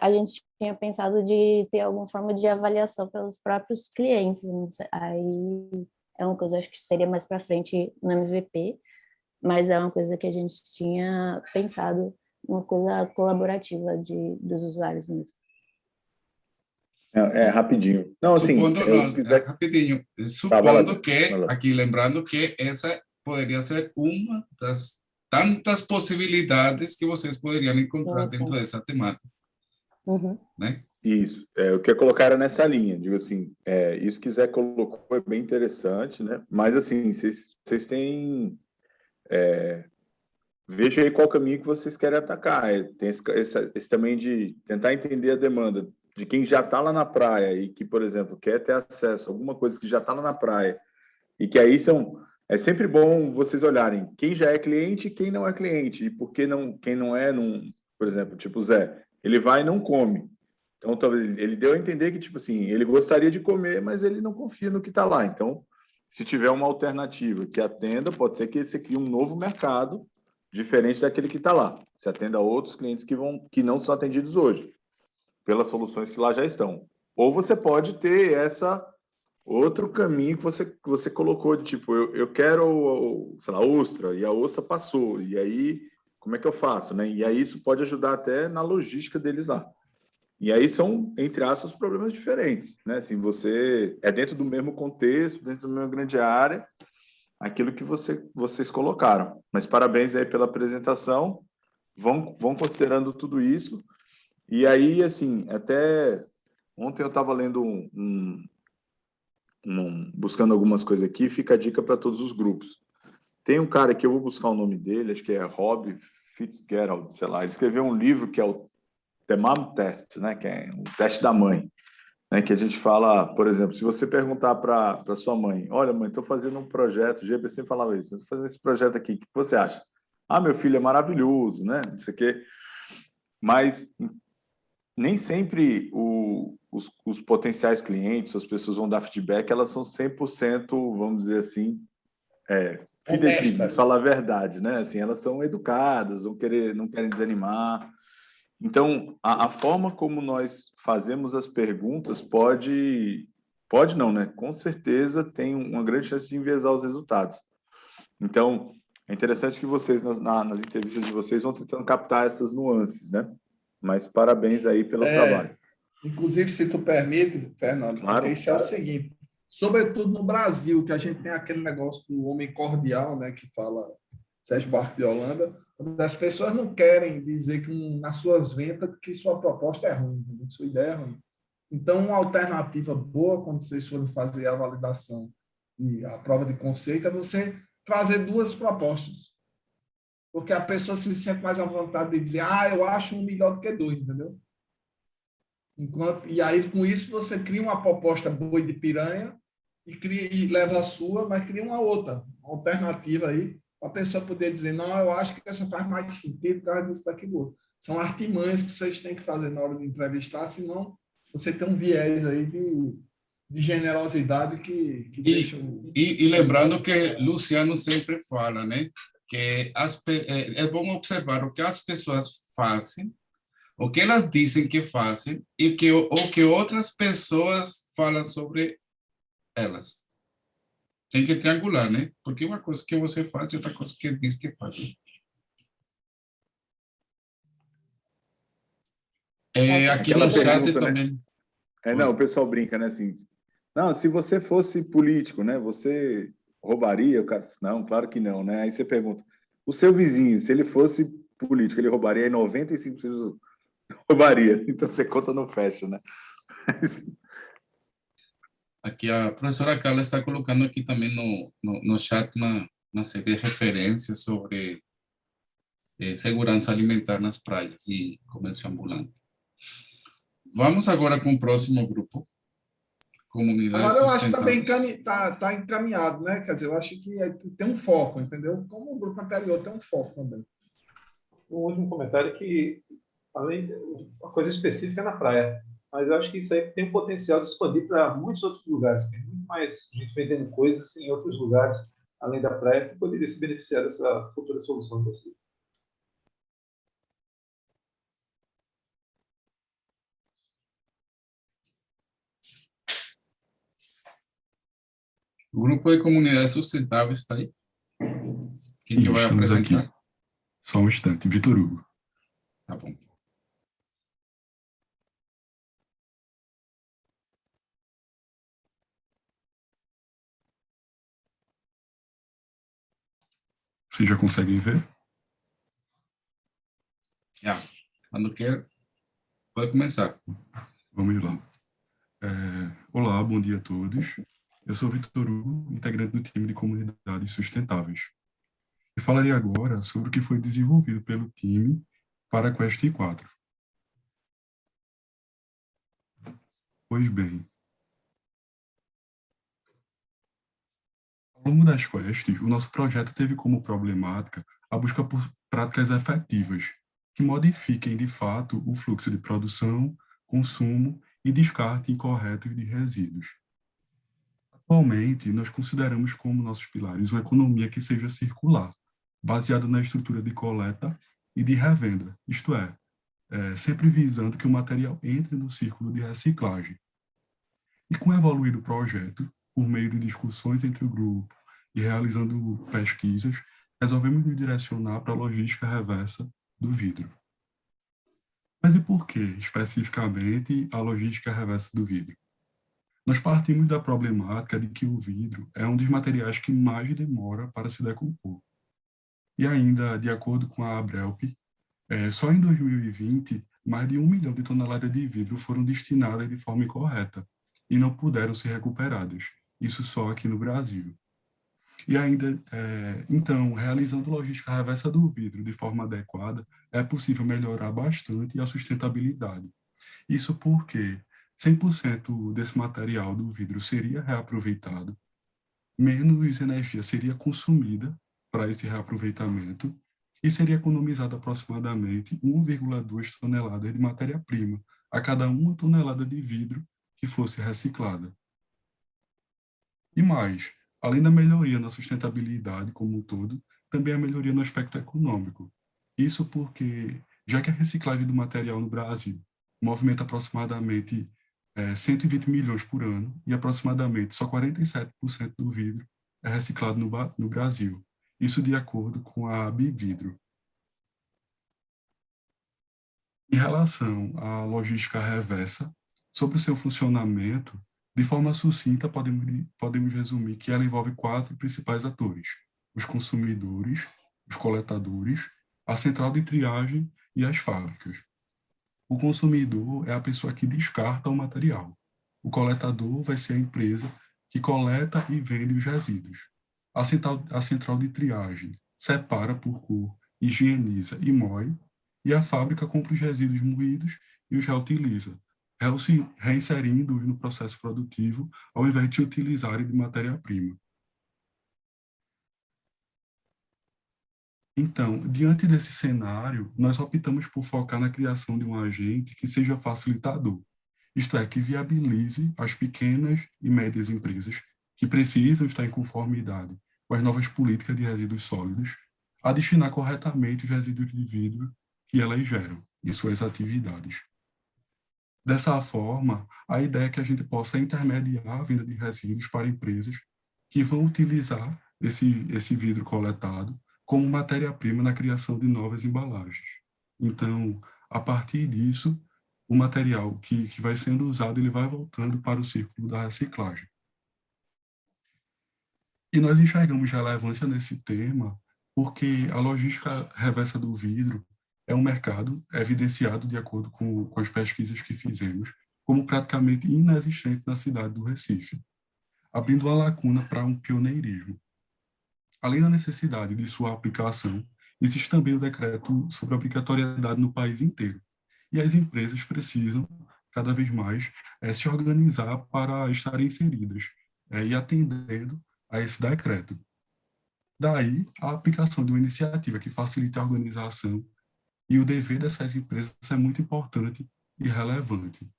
a gente tinha pensado de ter alguma forma de avaliação pelos próprios clientes. Aí é uma coisa, acho que seria mais para frente no MVP, mas é uma coisa que a gente tinha pensado, uma coisa colaborativa dos usuários mesmo. Rapidinho. Não, assim, rapidinho. Supondo que, aqui lembrando que essa poderia ser uma das tantas possibilidades que vocês poderiam encontrar dentro dessa temática. Uhum. Né? Isso. O que colocaram nessa linha, digo assim, isso que Zé colocou é bem interessante, né? Mas, assim, vocês têm... veja aí qual caminho que vocês querem atacar. Tem esse também de tentar entender a demanda de quem já está lá na praia e que, por exemplo, quer ter acesso a alguma coisa que já está lá na praia e que aí é sempre bom vocês olharem quem já é cliente e quem não é cliente e por que quem não é, por exemplo, tipo o Zé, ele vai e não come. Então, talvez ele deu a entender que, tipo assim, ele gostaria de comer, mas ele não confia no que está lá. Então, se tiver uma alternativa que atenda, pode ser que você crie um novo mercado diferente daquele que está lá. Se atenda a outros clientes que não são atendidos hoje, pelas soluções que lá já estão. Ou você pode ter outro caminho que você colocou, de tipo, eu quero, sei lá, ostra, e a ostra passou, e aí, como é que eu faço, né? E aí isso pode ajudar até na logística deles lá. E aí são, entre aspas, problemas diferentes, né? Assim, você é dentro do mesmo contexto, dentro da mesma grande área, aquilo que vocês colocaram. Mas parabéns aí pela apresentação, vão considerando tudo isso. E aí, assim, até ontem eu estava lendo buscando algumas coisas aqui, fica a dica para todos os grupos. Tem um cara que eu vou buscar o nome dele, acho que é Rob Fitzgerald, sei lá, ele escreveu um livro que é o The Mom Test, né, que é o teste da mãe, né, que a gente fala, por exemplo, se você perguntar para sua mãe, olha, mãe, estou fazendo um projeto, o GBC falava isso, estou fazendo esse projeto aqui, o que você acha? Ah, meu filho é maravilhoso, né, não sei o quê, mas nem sempre os potenciais clientes, as pessoas vão dar feedback, elas são 100%, vamos dizer assim, fidedignas, falar a verdade, né? Assim, elas são educadas, não querem desanimar. Então, a forma como nós fazemos as perguntas pode não, né? Com certeza tem uma grande chance de enviesar os resultados. Então, é interessante que vocês, nas entrevistas de vocês, vão tentando captar essas nuances, né? Mas parabéns aí pelo trabalho. Inclusive, se tu permite, Fernando, Claro. porque isso é o seguinte, sobretudo no Brasil, que a gente tem aquele negócio do homem cordial, né, que fala Sérgio Buarque de Holanda, as pessoas não querem dizer que nas suas vendas que sua proposta é ruim, que sua ideia é ruim. Então, uma alternativa boa, quando vocês forem fazer a validação e a prova de conceito, é você trazer duas propostas. Porque a pessoa se sente mais à vontade de dizer, eu acho um melhor do que dois, entendeu? E aí, com isso, você cria uma proposta boi de piranha e leva a sua, mas cria uma outra, uma alternativa aí, para a pessoa poder dizer, não, eu acho que essa faz mais sentido por causa disso, daquilo outro. São artimanhas que vocês têm que fazer na hora de entrevistar, senão você tem um viés aí de generosidade que deixa... E lembrando que Luciano sempre fala, né? Que é bom observar o que as pessoas fazem, o que elas dizem que fazem e o que outras pessoas falam sobre elas. Tem que triangular, né? Porque uma coisa que você faz e outra coisa que diz que faz. Aqui Aquela no chat pergunta, também. né? Não, o pessoal brinca, né? Assim, não, se você fosse político, né? Você roubaria? O cara disse, não, claro que não, né? Aí você pergunta, o seu vizinho, se ele fosse político, ele roubaria? E 95% roubaria. Então você conta no fecha, né? Aqui a professora Carla está colocando aqui também no chat uma série de referências sobre segurança alimentar nas praias e comércio ambulante. Vamos agora com o próximo grupo. Comunidades Agora, eu acho que sustentáveis. está encaminhado, né? Quer dizer, eu acho que tem um foco, entendeu? Como o grupo anterior tem um foco também. Um último comentário que, além de uma coisa específica na praia, mas eu acho que isso aí tem um potencial de expandir para muitos outros lugares. Tem muito mais gente vendendo coisas em outros lugares, além da praia, que poderia se beneficiar dessa futura solução de vocês. O grupo de comunidades sustentáveis está aí. Quem que vai Estamos apresentar? aqui. Só um instante. Vitor Hugo. Tá bom. Vocês já conseguem ver? Já. Quando quer, pode começar. Vamos lá. Olá, bom dia a todos. Eu sou Vitor Hugo, integrante do time de comunidades sustentáveis. E falarei agora sobre o que foi desenvolvido pelo time para a Quest 4. Pois bem, ao longo das quests, o nosso projeto teve como problemática a busca por práticas efetivas que modifiquem de fato o fluxo de produção, consumo e descarte incorreto de resíduos. Atualmente, nós consideramos como nossos pilares uma economia que seja circular, baseada na estrutura de coleta e de revenda, isto é, sempre visando que o material entre no círculo de reciclagem. E com o evoluir do projeto, por meio de discussões entre o grupo e realizando pesquisas, resolvemos nos direcionar para a logística reversa do vidro. Mas e por que, especificamente, a logística reversa do vidro? Nós partimos da problemática de que o vidro é um dos materiais que mais demora para se decompor. E ainda, de acordo com a Abrelp, só em 2020, mais de 1 milhão de toneladas de vidro foram destinadas de forma incorreta e não puderam ser recuperadas. Isso só aqui no Brasil. E ainda, então, realizando logística reversa do vidro de forma adequada, é possível melhorar bastante a sustentabilidade. Isso porque 100% desse material do vidro seria reaproveitado, menos energia seria consumida para esse reaproveitamento e seria economizado aproximadamente 1,2 toneladas de matéria-prima a cada 1 tonelada de vidro que fosse reciclada. E mais, além da melhoria na sustentabilidade como um todo, também a melhoria no aspecto econômico. Isso porque, já que a reciclagem do material no Brasil movimenta aproximadamente 120 milhões por ano e aproximadamente só 47% do vidro é reciclado no Brasil. Isso de acordo com a Bividro. Em relação à logística reversa, sobre o seu funcionamento, de forma sucinta, podemos resumir que ela envolve 4 principais atores: os consumidores, os coletadores, a central de triagem e as fábricas. O consumidor é a pessoa que descarta o material. O coletador vai ser a empresa que coleta e vende os resíduos. A central de triagem separa por cor, higieniza e moe, e a fábrica compra os resíduos moídos e os reutiliza, reinserindo-os no processo produtivo, ao invés de se utilizarem de matéria-prima. Então, diante desse cenário, nós optamos por focar na criação de um agente que seja facilitador, isto é, que viabilize as pequenas e médias empresas que precisam estar em conformidade com as novas políticas de resíduos sólidos, a destinar corretamente os resíduos de vidro que elas geram em suas atividades. Dessa forma, a ideia é que a gente possa intermediar a venda de resíduos para empresas que vão utilizar esse vidro coletado como matéria-prima na criação de novas embalagens. Então, a partir disso, o material que vai sendo usado, ele vai voltando para o círculo da reciclagem. E nós enxergamos relevância nesse tema porque a logística reversa do vidro é um mercado evidenciado, de acordo com as pesquisas que fizemos, como praticamente inexistente na cidade do Recife, abrindo uma lacuna para um pioneirismo. Além da necessidade de sua aplicação, existe também o decreto sobre a obrigatoriedade no país inteiro, e as empresas precisam, cada vez mais, se organizar para estarem inseridas e atendendo a esse decreto. Daí, a aplicação de uma iniciativa que facilite a organização e o dever dessas empresas é muito importante e relevante.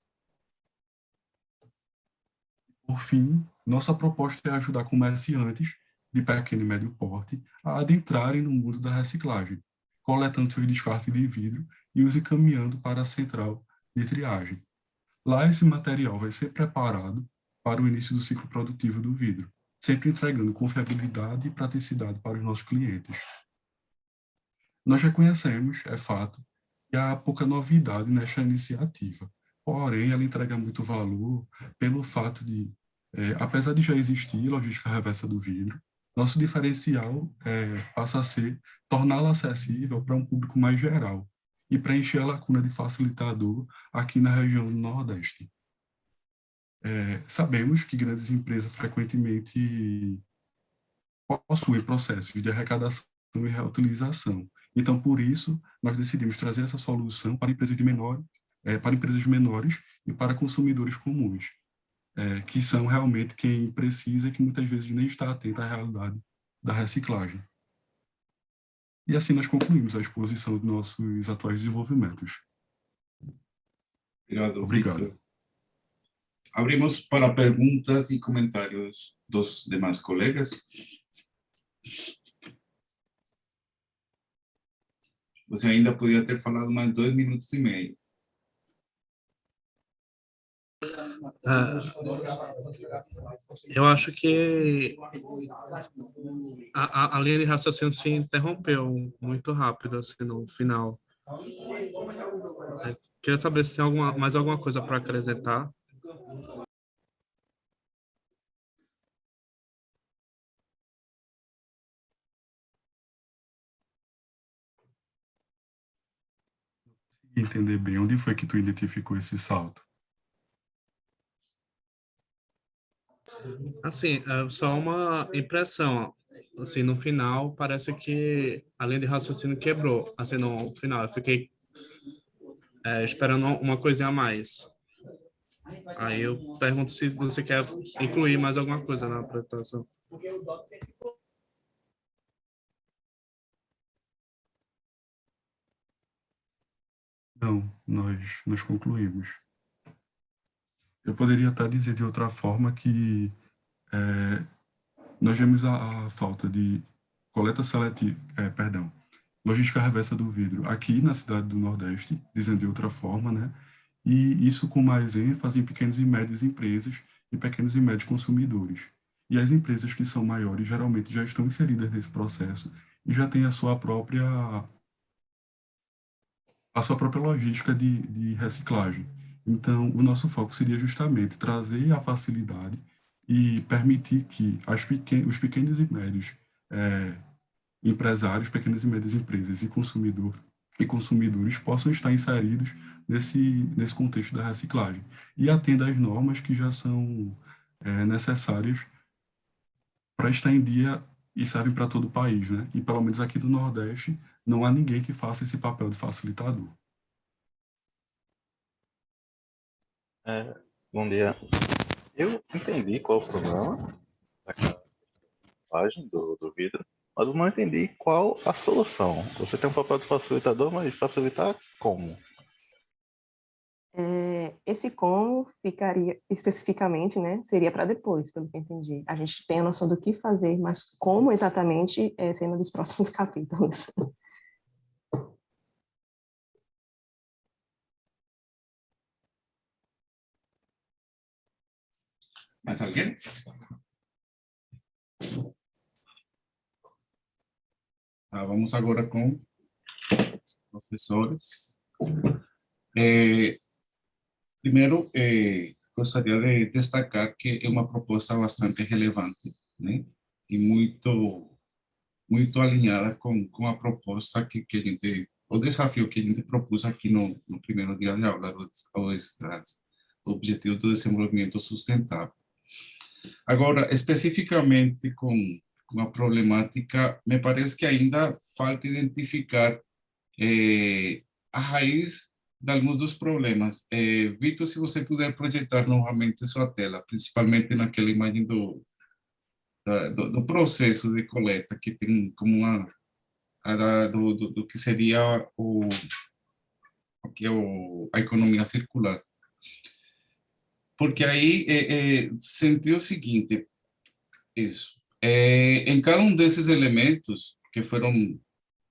Por fim, nossa proposta é ajudar comerciantes de pequeno e médio porte a adentrarem no mundo da reciclagem, coletando seus descartes de vidro e os encaminhando para a central de triagem. Lá, esse material vai ser preparado para o início do ciclo produtivo do vidro, sempre entregando confiabilidade e praticidade para os nossos clientes. Nós reconhecemos, é fato, que há pouca novidade nesta iniciativa, porém ela entrega muito valor pelo fato de, apesar de já existir logística reversa do vidro, nosso diferencial passa a ser torná-la acessível para um público mais geral e preencher a lacuna de facilitador aqui na região do Nordeste. Sabemos que grandes empresas frequentemente possuem processos de arrecadação e reutilização. Então, por isso, nós decidimos trazer essa solução para empresas menores e para consumidores comuns, que são realmente quem precisa e que muitas vezes nem está atento à realidade da reciclagem. E assim nós concluímos a exposição de nossos atuais desenvolvimentos. Obrigado. Victor. Abrimos para perguntas e comentários dos demais colegas. Você ainda podia ter falado mais 2 minutos e meio. Eu acho que a linha de raciocínio se interrompeu muito rápido, assim, no final. Queria saber se tem mais alguma coisa para acrescentar. Entender bem onde foi que tu identificou esse salto. Assim, é só uma impressão. Assim, no final, parece que a linha de raciocínio quebrou. Assim, no final, eu fiquei esperando uma coisinha a mais. Aí eu pergunto se você quer incluir mais alguma coisa na apresentação. Não, nós concluímos. Eu poderia até dizer de outra forma que nós vemos a falta de coleta seletiva, logística reversa do vidro aqui na cidade do Nordeste, dizendo de outra forma, né? E isso com mais ênfase em pequenas e médias empresas e pequenos e médios consumidores. E as empresas que são maiores geralmente já estão inseridas nesse processo e já têm a sua própria logística de reciclagem. Então, o nosso foco seria justamente trazer a facilidade e permitir que os pequenos e médios empresários, pequenas e médias empresas e consumidores possam estar inseridos nesse contexto da reciclagem e atenda às normas que já são necessárias para estar em dia e servem para todo o país, né? E pelo menos aqui do Nordeste não há ninguém que faça esse papel de facilitador. Bom dia. Eu entendi qual é o problema daquela página do vidro, mas eu não entendi qual a solução. Você tem um papel de facilitador, mas facilitar como? Esse como ficaria especificamente, né, seria para depois, pelo que eu entendi. A gente tem a noção do que fazer, mas como exatamente é cena dos próximos capítulos. Mais alguém? Tá, vamos agora com professores. Primeiro, gostaria de destacar que é uma proposta bastante relevante, né? E muito alinhada com a proposta que a gente, o desafio que a gente propôs aqui no primeiro dia de aula do Objetivo do Desenvolvimento Sustentável. Agora, especificamente com a problemática, me parece que ainda falta identificar a raiz de alguns dos problemas. Vitor, se você puder projetar novamente sua tela, principalmente naquela imagem do processo de coleta, que tem como do que seria a economia circular. Porque aí senti o seguinte, em cada um desses elementos que foram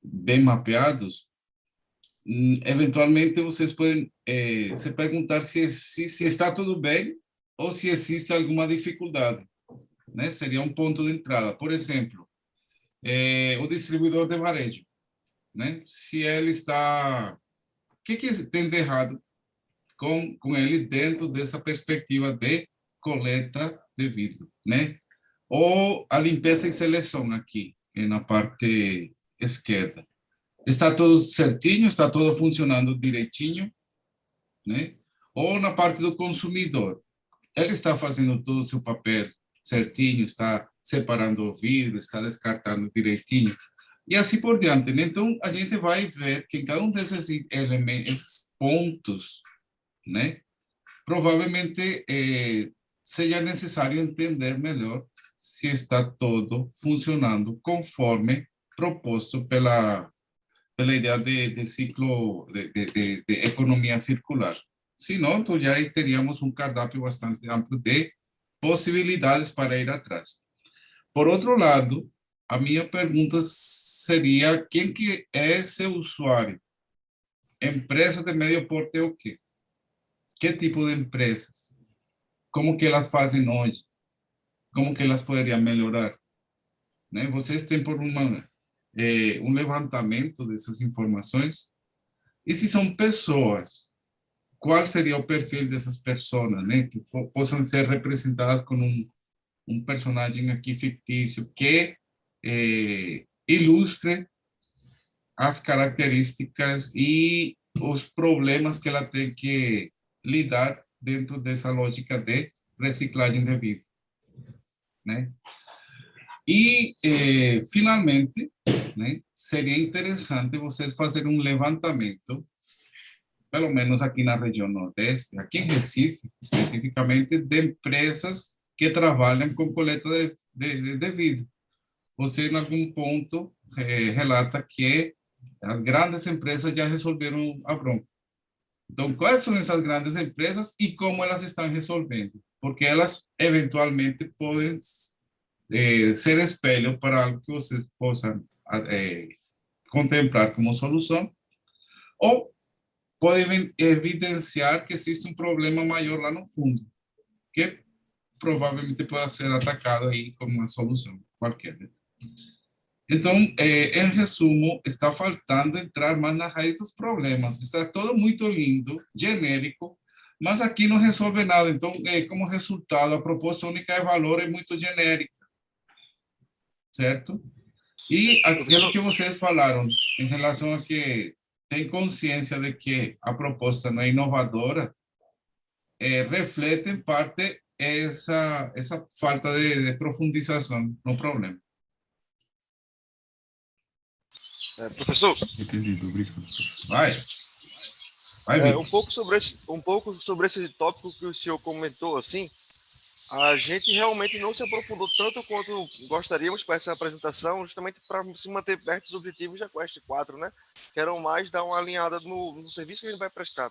bem mapeados, eventualmente vocês podem se perguntar se está tudo bem ou se existe alguma dificuldade, né? Seria um ponto de entrada. Por exemplo, o distribuidor de varejo, né? Se ele está... O que tem de errado com ele dentro dessa perspectiva de coleta de vidro, né? Ou a limpeza e seleção aqui, na parte esquerda. Está tudo certinho, está tudo funcionando direitinho, né? Ou na parte do consumidor, ele está fazendo todo o seu papel certinho, está separando o vidro, está descartando direitinho, e assim por diante, né? Então, a gente vai ver que em cada um desses elementos, esses pontos, né? Provavelmente seja necessário entender melhor se está todo funcionando conforme proposto pela ideia de ciclo de economia circular. Senão, então já teríamos um cardápio bastante amplo de possibilidades para ir atrás. Por outro lado, a minha pergunta seria: quem que é seu usuário? Empresa de médio porte é o quê? Que tipo de empresas? Como que elas fazem hoje? Como que elas poderiam melhorar? Né? Vocês têm por um levantamento dessas informações? E se são pessoas, qual seria o perfil dessas pessoas, né? Que possam ser representadas com um personagem aqui fictício que ilustre as características e os problemas que ela tem que lidar dentro dessa lógica de reciclagem de vidro, né? E, finalmente, né, seria interessante vocês fazerem um levantamento, pelo menos aqui na região Nordeste, aqui em Recife, especificamente, de empresas que trabalham com coleta de vidro. Você, em algum ponto, relata que as grandes empresas já resolveram a bronca. Então, quais são essas grandes empresas e como elas estão resolvendo? Porque elas, eventualmente, podem ser espelho para algo que vocês possam contemplar como solução, ou podem evidenciar que existe um problema maior lá no fundo, que provavelmente pode ser atacado aí como uma solução qualquer. Né? Então, em resumo, está faltando entrar mais na raiz dos problemas. Está todo muito lindo, genérico, mas aqui não resolve nada. Então, como resultado, a proposta única de valor é muito genérica, certo? E aquilo que vocês falaram em relação a que tem consciência de que a proposta não é inovadora, reflete em parte essa falta de profundização no problema. Professor? Entendido, obrigado. Vai, um pouco sobre esse tópico que o senhor comentou, assim, a gente realmente não se aprofundou tanto quanto gostaríamos para essa apresentação, justamente para se manter perto dos objetivos da Quest 4, né? Que eram mais dar uma alinhada no serviço que a gente vai prestar.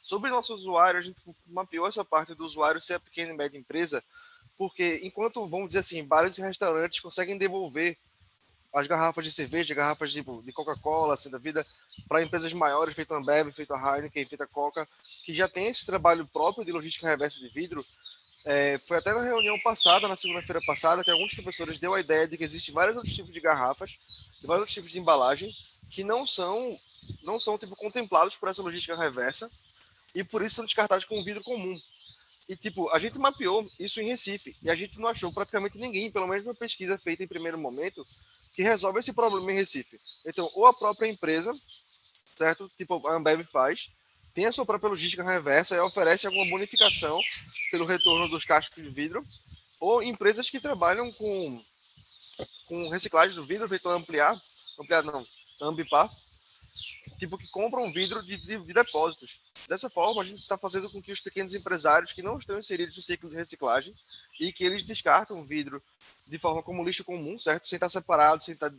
Sobre nosso usuário, a gente mapeou essa parte do usuário ser a pequena e média empresa, porque enquanto, vamos dizer assim, bares e restaurantes conseguem devolver as garrafas de cerveja, garrafas de Coca-Cola, assim, da vida, para empresas maiores, feito a Ambev, feito a Heineken, feito a Coca, que já tem esse trabalho próprio de logística reversa de vidro. Foi até na reunião passada, na segunda-feira passada, que alguns professores deu a ideia de que existem vários outros tipos de garrafas, de vários outros tipos de embalagem, que não são tipo, contemplados por essa logística reversa, e por isso são descartados com vidro comum. E, tipo, a gente mapeou isso em Recife, e a gente não achou praticamente ninguém, pelo menos uma pesquisa feita em primeiro momento, que resolve esse problema em Recife. Então, ou a própria empresa, certo? Tipo, a Ambev faz, tem a sua própria logística reversa e oferece alguma bonificação pelo retorno dos cascos de vidro, ou empresas que trabalham com reciclagem do vidro, feito Ambipar, tipo, que compram vidro de depósitos. Dessa forma, a gente está fazendo com que os pequenos empresários que não estão inseridos no ciclo de reciclagem e que eles descartam vidro de forma como lixo comum, certo? Sem estar separado, sem estar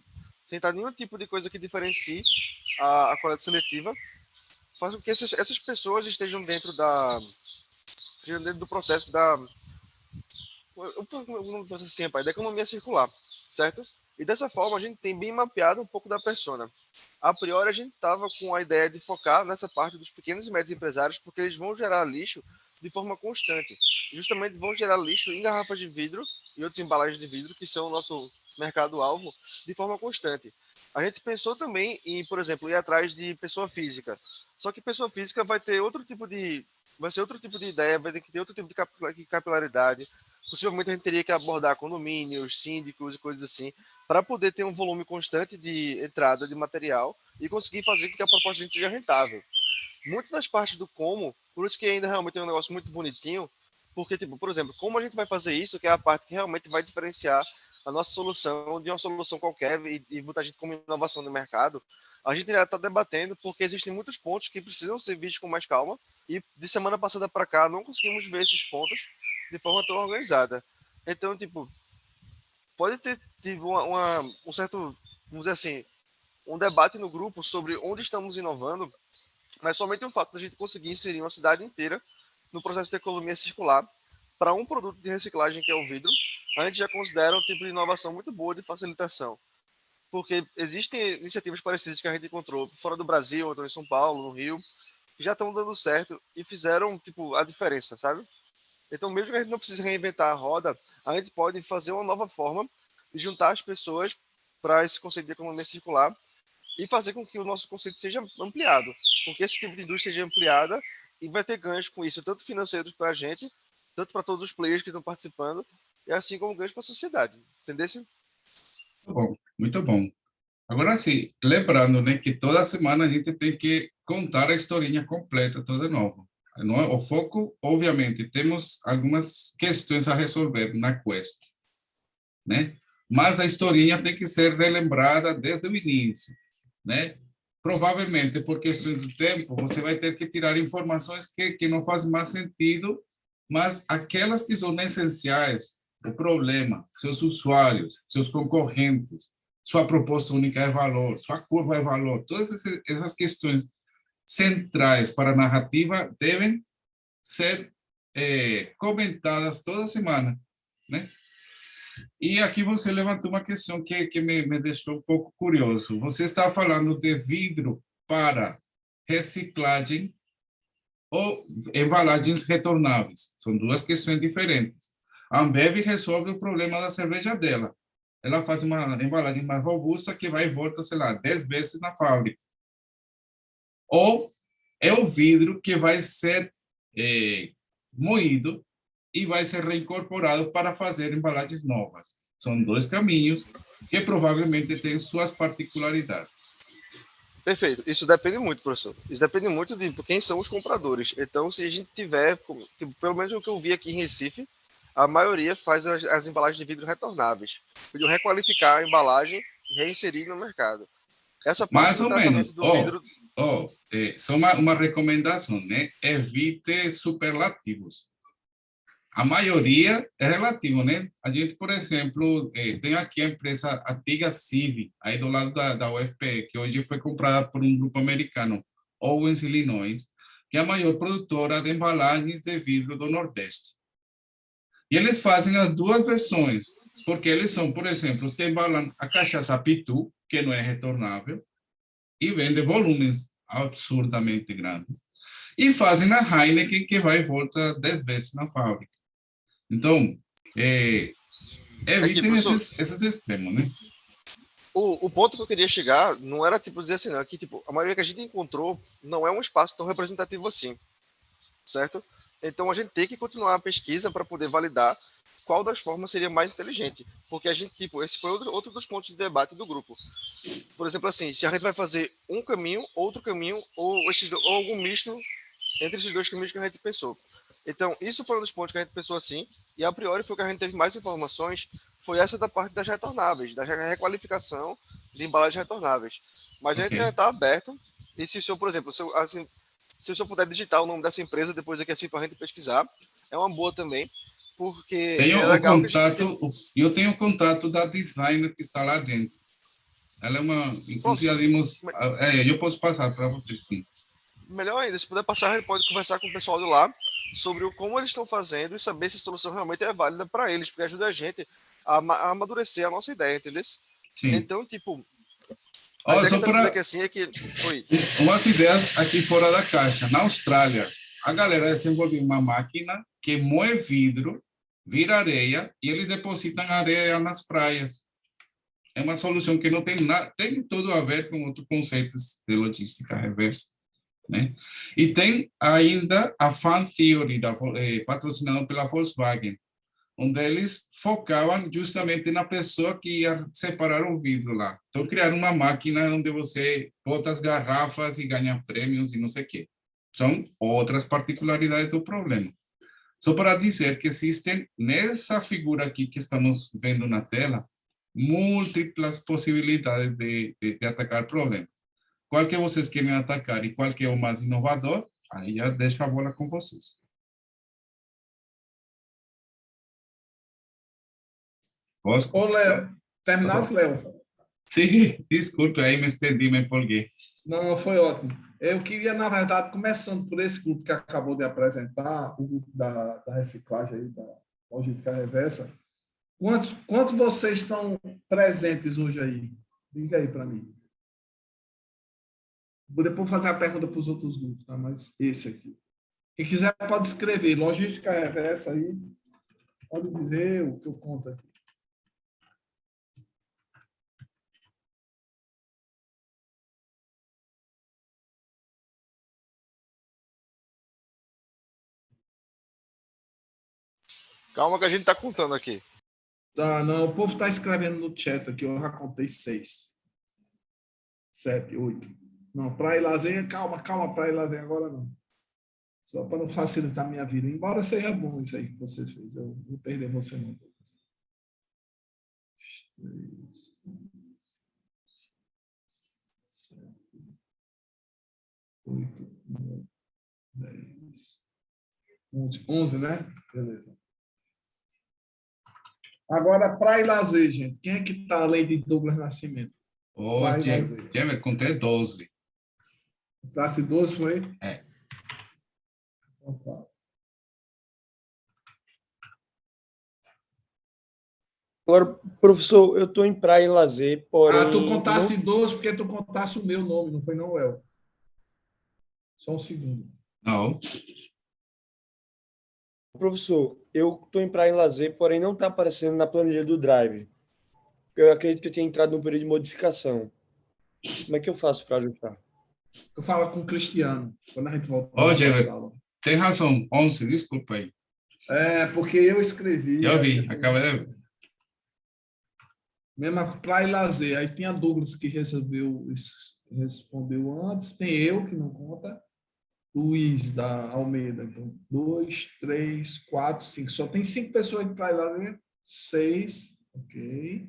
nenhum tipo de coisa que diferencie a coleta seletiva, faz com que essas pessoas estejam dentro do processo da economia circular, certo? E dessa forma a gente tem bem mapeado um pouco da persona. A priori a gente estava com a ideia de focar nessa parte dos pequenos e médios empresários, porque eles vão gerar lixo de forma constante. Justamente vão gerar lixo em garrafas de vidro e outras embalagens de vidro, que são o nosso mercado-alvo, de forma constante. A gente pensou também em, por exemplo, ir atrás de pessoa física. Só que pessoa física vai ter outro tipo de ideia, vai ter que ter outro tipo de capilaridade. Possivelmente a gente teria que abordar condomínios, síndicos e coisas assim, para poder ter um volume constante de entrada de material e conseguir fazer com que a proposta de gente seja rentável. Muitas das partes do como, por isso que ainda realmente é um negócio muito bonitinho, porque, tipo, por exemplo, como a gente vai fazer isso, que é a parte que realmente vai diferenciar a nossa solução de uma solução qualquer e botar a gente como inovação no mercado, a gente já está debatendo porque existem muitos pontos que precisam ser vistos com mais calma e de semana passada para cá não conseguimos ver esses pontos de forma tão organizada. Então, tipo, pode ter tido um certo, vamos dizer assim, um debate no grupo sobre onde estamos inovando, mas somente o fato de a gente conseguir inserir uma cidade inteira no processo de economia circular para um produto de reciclagem que é o vidro, a gente já considera um tipo de inovação muito boa de facilitação. Porque existem iniciativas parecidas que a gente encontrou fora do Brasil, ou então em São Paulo, no Rio, que já estão dando certo e fizeram, tipo, a diferença, sabe? Então, mesmo que a gente não precise reinventar a roda, a gente pode fazer uma nova forma de juntar as pessoas para esse conceito de economia circular e fazer com que o nosso conceito seja ampliado, porque esse tipo de indústria seja ampliada e vai ter ganhos com isso, tanto financeiros para a gente, tanto para todos os players que estão participando, e assim como ganhos para a sociedade. Entendeu? Muito bom, muito bom. Agora sim, lembrando, né, que toda semana a gente tem que contar a historinha completa, tudo de novo. Não é o foco, obviamente, temos algumas questões a resolver na quest, né? Mas a historinha tem que ser relembrada desde o início, né? Provavelmente, por questão do tempo, você vai ter que tirar informações que não fazem mais sentido, mas aquelas que são essenciais, o problema, seus usuários, seus concorrentes, sua proposta única de valor, sua curva de valor, todas essas questões centrais para a narrativa devem ser comentadas toda semana, né? E aqui você levantou uma questão que me deixou um pouco curioso. Você está falando de vidro para reciclagem ou embalagens retornáveis. São duas questões diferentes. A Ambev resolve o problema da cerveja dela. Ela faz uma embalagem mais robusta que vai e volta, sei lá, 10 vezes na fábrica. Ou é o vidro que vai ser moído e vai ser reincorporado para fazer embalagens novas. São dois caminhos que provavelmente têm suas particularidades. Perfeito. Isso depende muito, professor. Isso depende muito de quem são os compradores. Então, se a gente tiver, tipo, pelo menos o que eu vi aqui em Recife, a maioria faz as embalagens de vidro retornáveis. Podiam requalificar a embalagem e reinserir no mercado. Essa parte Mais do ou tratamento menos. do vidro... Só uma recomendação, né? Evite superlativos. A maioria é relativo, né? A gente, por exemplo, tem aqui a empresa antiga Civi, aí do lado da UFPE, que hoje foi comprada por um grupo americano, Owens, Illinois, que é a maior produtora de embalagens de vidro do Nordeste. E eles fazem as duas versões, porque eles são, por exemplo, os que embalam a cachaça Pitu, que não é retornável, e vendem volumes absurdamente grandes. E fazem a Heineken, que vai e volta 10 vezes na fábrica. Então, evitem esses extremos, né? O ponto que eu queria chegar não era tipo dizer assim, não, é que tipo, a maioria que a gente encontrou não é um espaço tão representativo assim, certo? Então a gente tem que continuar a pesquisa para poder validar qual das formas seria mais inteligente, porque a gente, tipo, esse foi outro dos pontos de debate do grupo. Por exemplo, assim, se a gente vai fazer um caminho, outro caminho, ou algum misto entre esses dois caminhos que a gente pensou. Então, isso foi um dos pontos que a gente pensou assim, e a priori foi que a gente teve mais informações, foi essa da parte das retornáveis, da requalificação de embalagens retornáveis. Mas a gente já está aberto, e se o senhor, por exemplo, se o senhor puder digitar o nome dessa empresa depois aqui assim para a gente pesquisar, é uma boa também, porque tenho é legal o contato, que a gente... eu tenho o contato da designer que está lá dentro. Ela é uma, inclusive, eu posso passar para vocês, sim. Melhor ainda, se puder passar, a gente pode conversar com o pessoal de lá sobre como eles estão fazendo e saber se a solução realmente é válida para eles, porque ajuda a gente a amadurecer a nossa ideia, entendeu? Sim. Então, tipo, a ideia que eu tô aqui assim é que... Oi. Umas ideias aqui fora da caixa. Na Austrália, a galera desenvolveu uma máquina que moe vidro, vira areia e eles depositam areia nas praias. É uma solução que não tem nada, tem tudo a ver com outros conceitos de logística reversa, né? E tem ainda a Fan Theory, patrocinada pela Volkswagen, onde eles focavam justamente na pessoa que ia separar o vidro lá. Então, criaram uma máquina onde você bota as garrafas e ganha prêmios e não sei o quê. São outras particularidades do problema. Só para dizer que existem, nessa figura aqui que estamos vendo na tela, múltiplas possibilidades de atacar problemas. Qual que vocês querem atacar e qual que é o mais inovador, aí já deixo a bola com vocês. Posso? Ô, Léo, terminasse, Léo? Sim, desculpe, aí me estendi, me empolguei. Não, foi ótimo. Eu queria, na verdade, começando por esse grupo que acabou de apresentar, o grupo da reciclagem, aí, da logística reversa, quantos vocês estão presentes hoje aí? Diga aí para mim. Vou depois fazer a pergunta para os outros grupos, tá? Mas esse aqui. Quem quiser pode escrever. Logística reversa aí, pode dizer o que eu conto aqui. Calma que a gente está contando aqui. Tá, não, o povo está escrevendo no chat aqui, eu já contei 6. 7, 8. Não, praia e lazer, calma, praia e lazer agora não. Só para não facilitar a minha vida. Embora seja bom isso aí que você fez, eu não vou perder você não. 3, 7, 8, 9, 10, 11, né? Beleza. Agora, praia e lazer, gente. Quem é que está além de Douglas Nascimento? Ô, Praia e Diego, lazer. eu contei 12. Classe 12 foi? É. Então, tá. Agora, professor, eu estou em praia e lazer, porém... Tu contasse 12 porque tu contasse o meu nome, não foi não, El? Só um segundo. Não. Professor, eu estou em praia e lazer, porém não está aparecendo na planilha do Drive. Eu acredito que eu tenha entrado no período de modificação. Como é que eu faço para ajustar? Eu falo com o Cristiano, quando a gente voltar Ô, para a Diego, sala. tem razão, 11, desculpa aí. É, porque eu escrevi. Eu vi, acaba de... Mesmo praia e lazer. Aí tinha Douglas que respondeu antes, tem eu que não conta, Luiz da Almeida. Então, 2, 3, 4, 5. Só tem 5 pessoas de praia e lazer? 6, ok.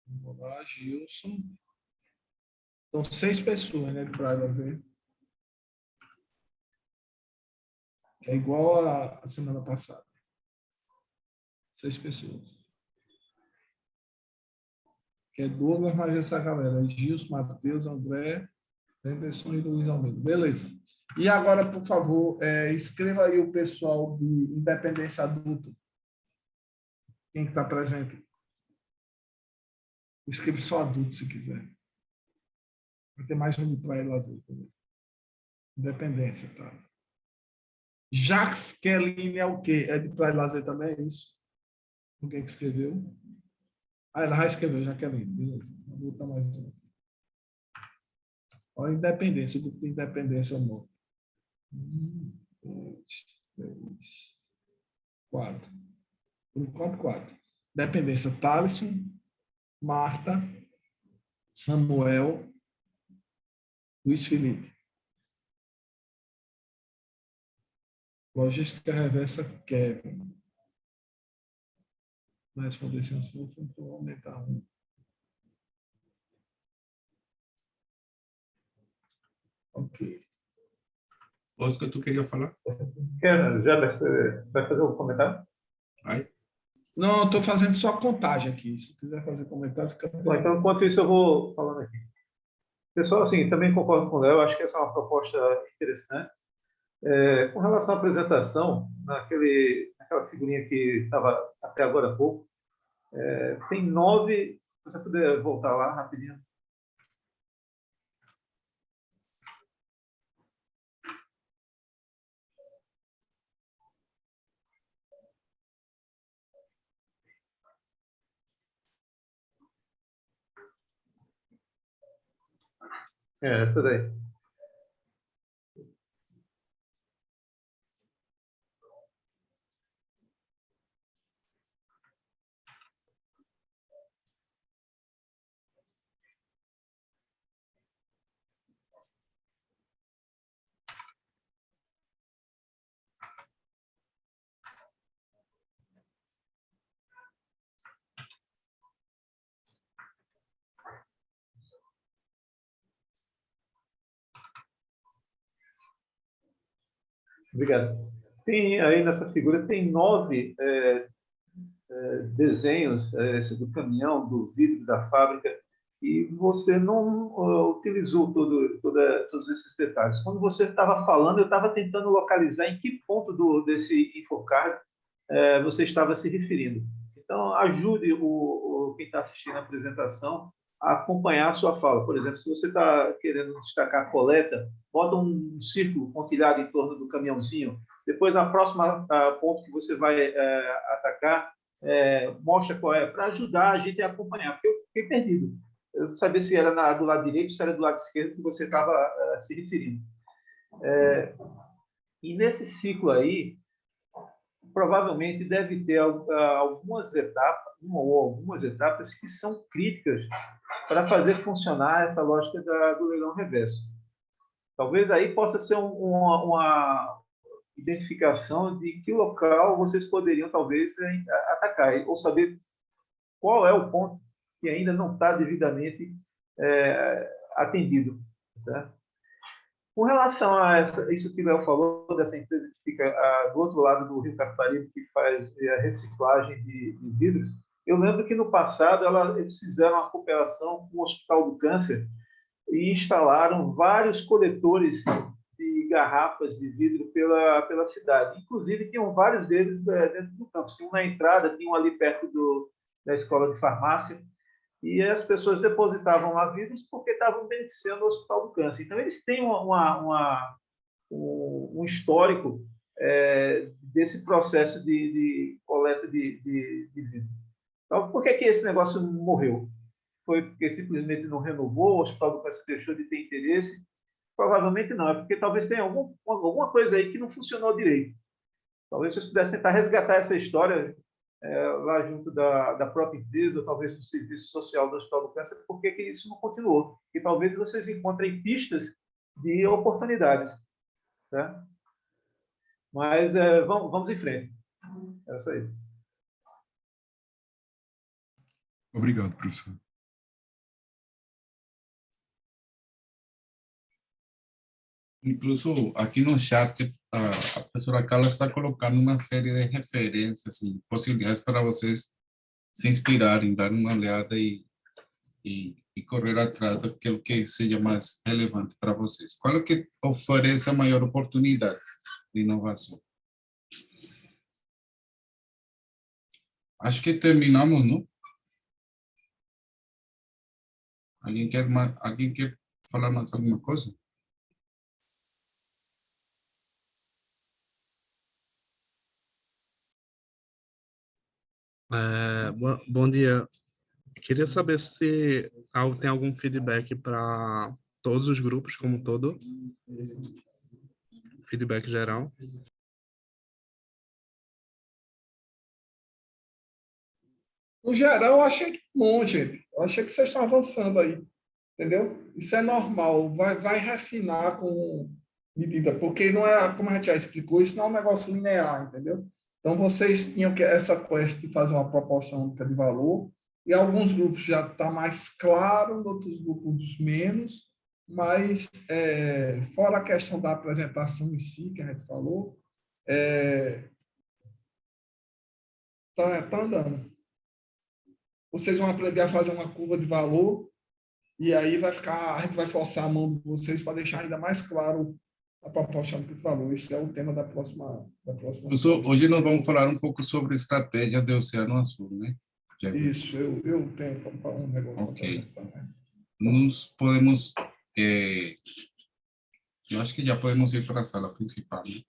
Vamos lá, Gilson. São 6 pessoas, né, de praia e lazer. É igual a semana passada. 6 pessoas. Que é Douglas, mais essa galera. Gilson, Matheus, André, Anderson e Luiz Almeida. Beleza. E agora, por favor, escreva aí o pessoal de Independência Adulto. Quem está presente? Escreve só adulto, se quiser. Vai ter mais um de praia e lazer. Independência, tá? Jaqueline é o quê? É de praia e lazer também, é isso? Alguém que escreveu? Ah, ela já escreveu, Jaqueline. Beleza. Vou botar mais um. Olha a Independência, o grupo de Independência é o nome. 1, 2, 3, 4. Por enquanto, 4. Independência, Thaleson, Marta, Samuel, Luiz Felipe. Logística reversa, Kevin. Vai responder sem assunto, então vou aumentar 1. Ok. Outro que tu queria falar? Já você vai fazer um comentário? Vai. Não, estou fazendo só contagem aqui. Se quiser fazer comentário, fica... Bom, então, enquanto isso, eu vou falando aqui. Pessoal, assim, também concordo com o Léo, acho que essa é uma proposta interessante. Com relação à apresentação, naquela figurinha que estava até agora há pouco, tem 9... Se você puder voltar lá rapidinho. Essa daí. Obrigado. Tem aí nessa figura, tem 9 desenhos do caminhão, do vidro da fábrica, e você não utilizou todos esses detalhes. Quando você estava falando, eu estava tentando localizar em que ponto desse infocard você estava se referindo. Então, ajude quem está assistindo a apresentação a acompanhar a sua fala. Por exemplo, se você está querendo destacar a coleta, bota um círculo pontilhado em torno do caminhãozinho. Depois, na próxima ponto que você vai atacar, mostra qual é, para ajudar a gente a acompanhar, porque eu fiquei perdido. Eu não sabia se era do lado direito, se era do lado esquerdo que você estava se referindo. E nesse ciclo aí, provavelmente deve ter algumas etapas, uma ou algumas etapas que são críticas para fazer funcionar essa lógica do leilão reverso. Talvez aí possa ser uma identificação de que local vocês poderiam talvez atacar, ou saber qual é o ponto que ainda não está devidamente atendido. Tá? Com relação a isso que o Léo falou, dessa empresa que fica do outro lado do Rio Capibaribe, que faz a reciclagem de vidros, eu lembro que no passado eles fizeram uma cooperação com o Hospital do Câncer e instalaram vários coletores de garrafas de vidro pela cidade. Inclusive, tinham vários deles dentro do campus. Tinha um na entrada, tinha um ali perto da escola de farmácia, e as pessoas depositavam lá vidros porque estavam beneficiando o Hospital do Câncer. Então, eles têm um histórico desse processo de coleta de vidro. Então, por que esse negócio morreu? Foi porque simplesmente não renovou, o Hospital do Câncer deixou de ter interesse? Provavelmente não, é porque talvez tenha alguma coisa aí que não funcionou direito. Talvez vocês pudessem tentar resgatar essa história lá junto da própria empresa, ou talvez do Serviço Social do Hospital do Câncer, por que isso não continuou? E talvez vocês encontrem pistas de oportunidades. Tá? Mas vamos em frente. É isso aí. Obrigado, professor. Incluso aqui no chat, a professora Carla está colocando uma série de referências e possibilidades para vocês se inspirarem, dar uma olhada e correr atrás daquilo que seja mais relevante para vocês. Qual é que oferece a maior oportunidade de inovação? Acho que terminamos, não? Alguém quer falar mais alguma coisa? Bom dia. Queria saber se tem algum feedback para todos os grupos como um todo. Feedback geral. No geral, eu achei que bom, gente. Eu achei que vocês estão avançando aí. Entendeu? Isso é normal. Vai refinar com medida, porque não é, como a gente já explicou, isso não é um negócio linear, entendeu? Então, vocês tinham essa quest de fazer uma proposta única de valor, e alguns grupos já está mais claro, outros grupos menos, mas fora a questão da apresentação em si, que a gente falou, tá andando. Vocês vão aprender a fazer uma curva de valor, e aí a gente vai forçar a mão de vocês para deixar ainda mais claro a proposta única de valor. Esse é o tema da próxima. Hoje nós vamos falar um pouco sobre estratégia do Oceano Azul, né? Isso, eu tenho um negócio. Ok. Nós podemos... eu acho que já podemos ir para a sala principal, né?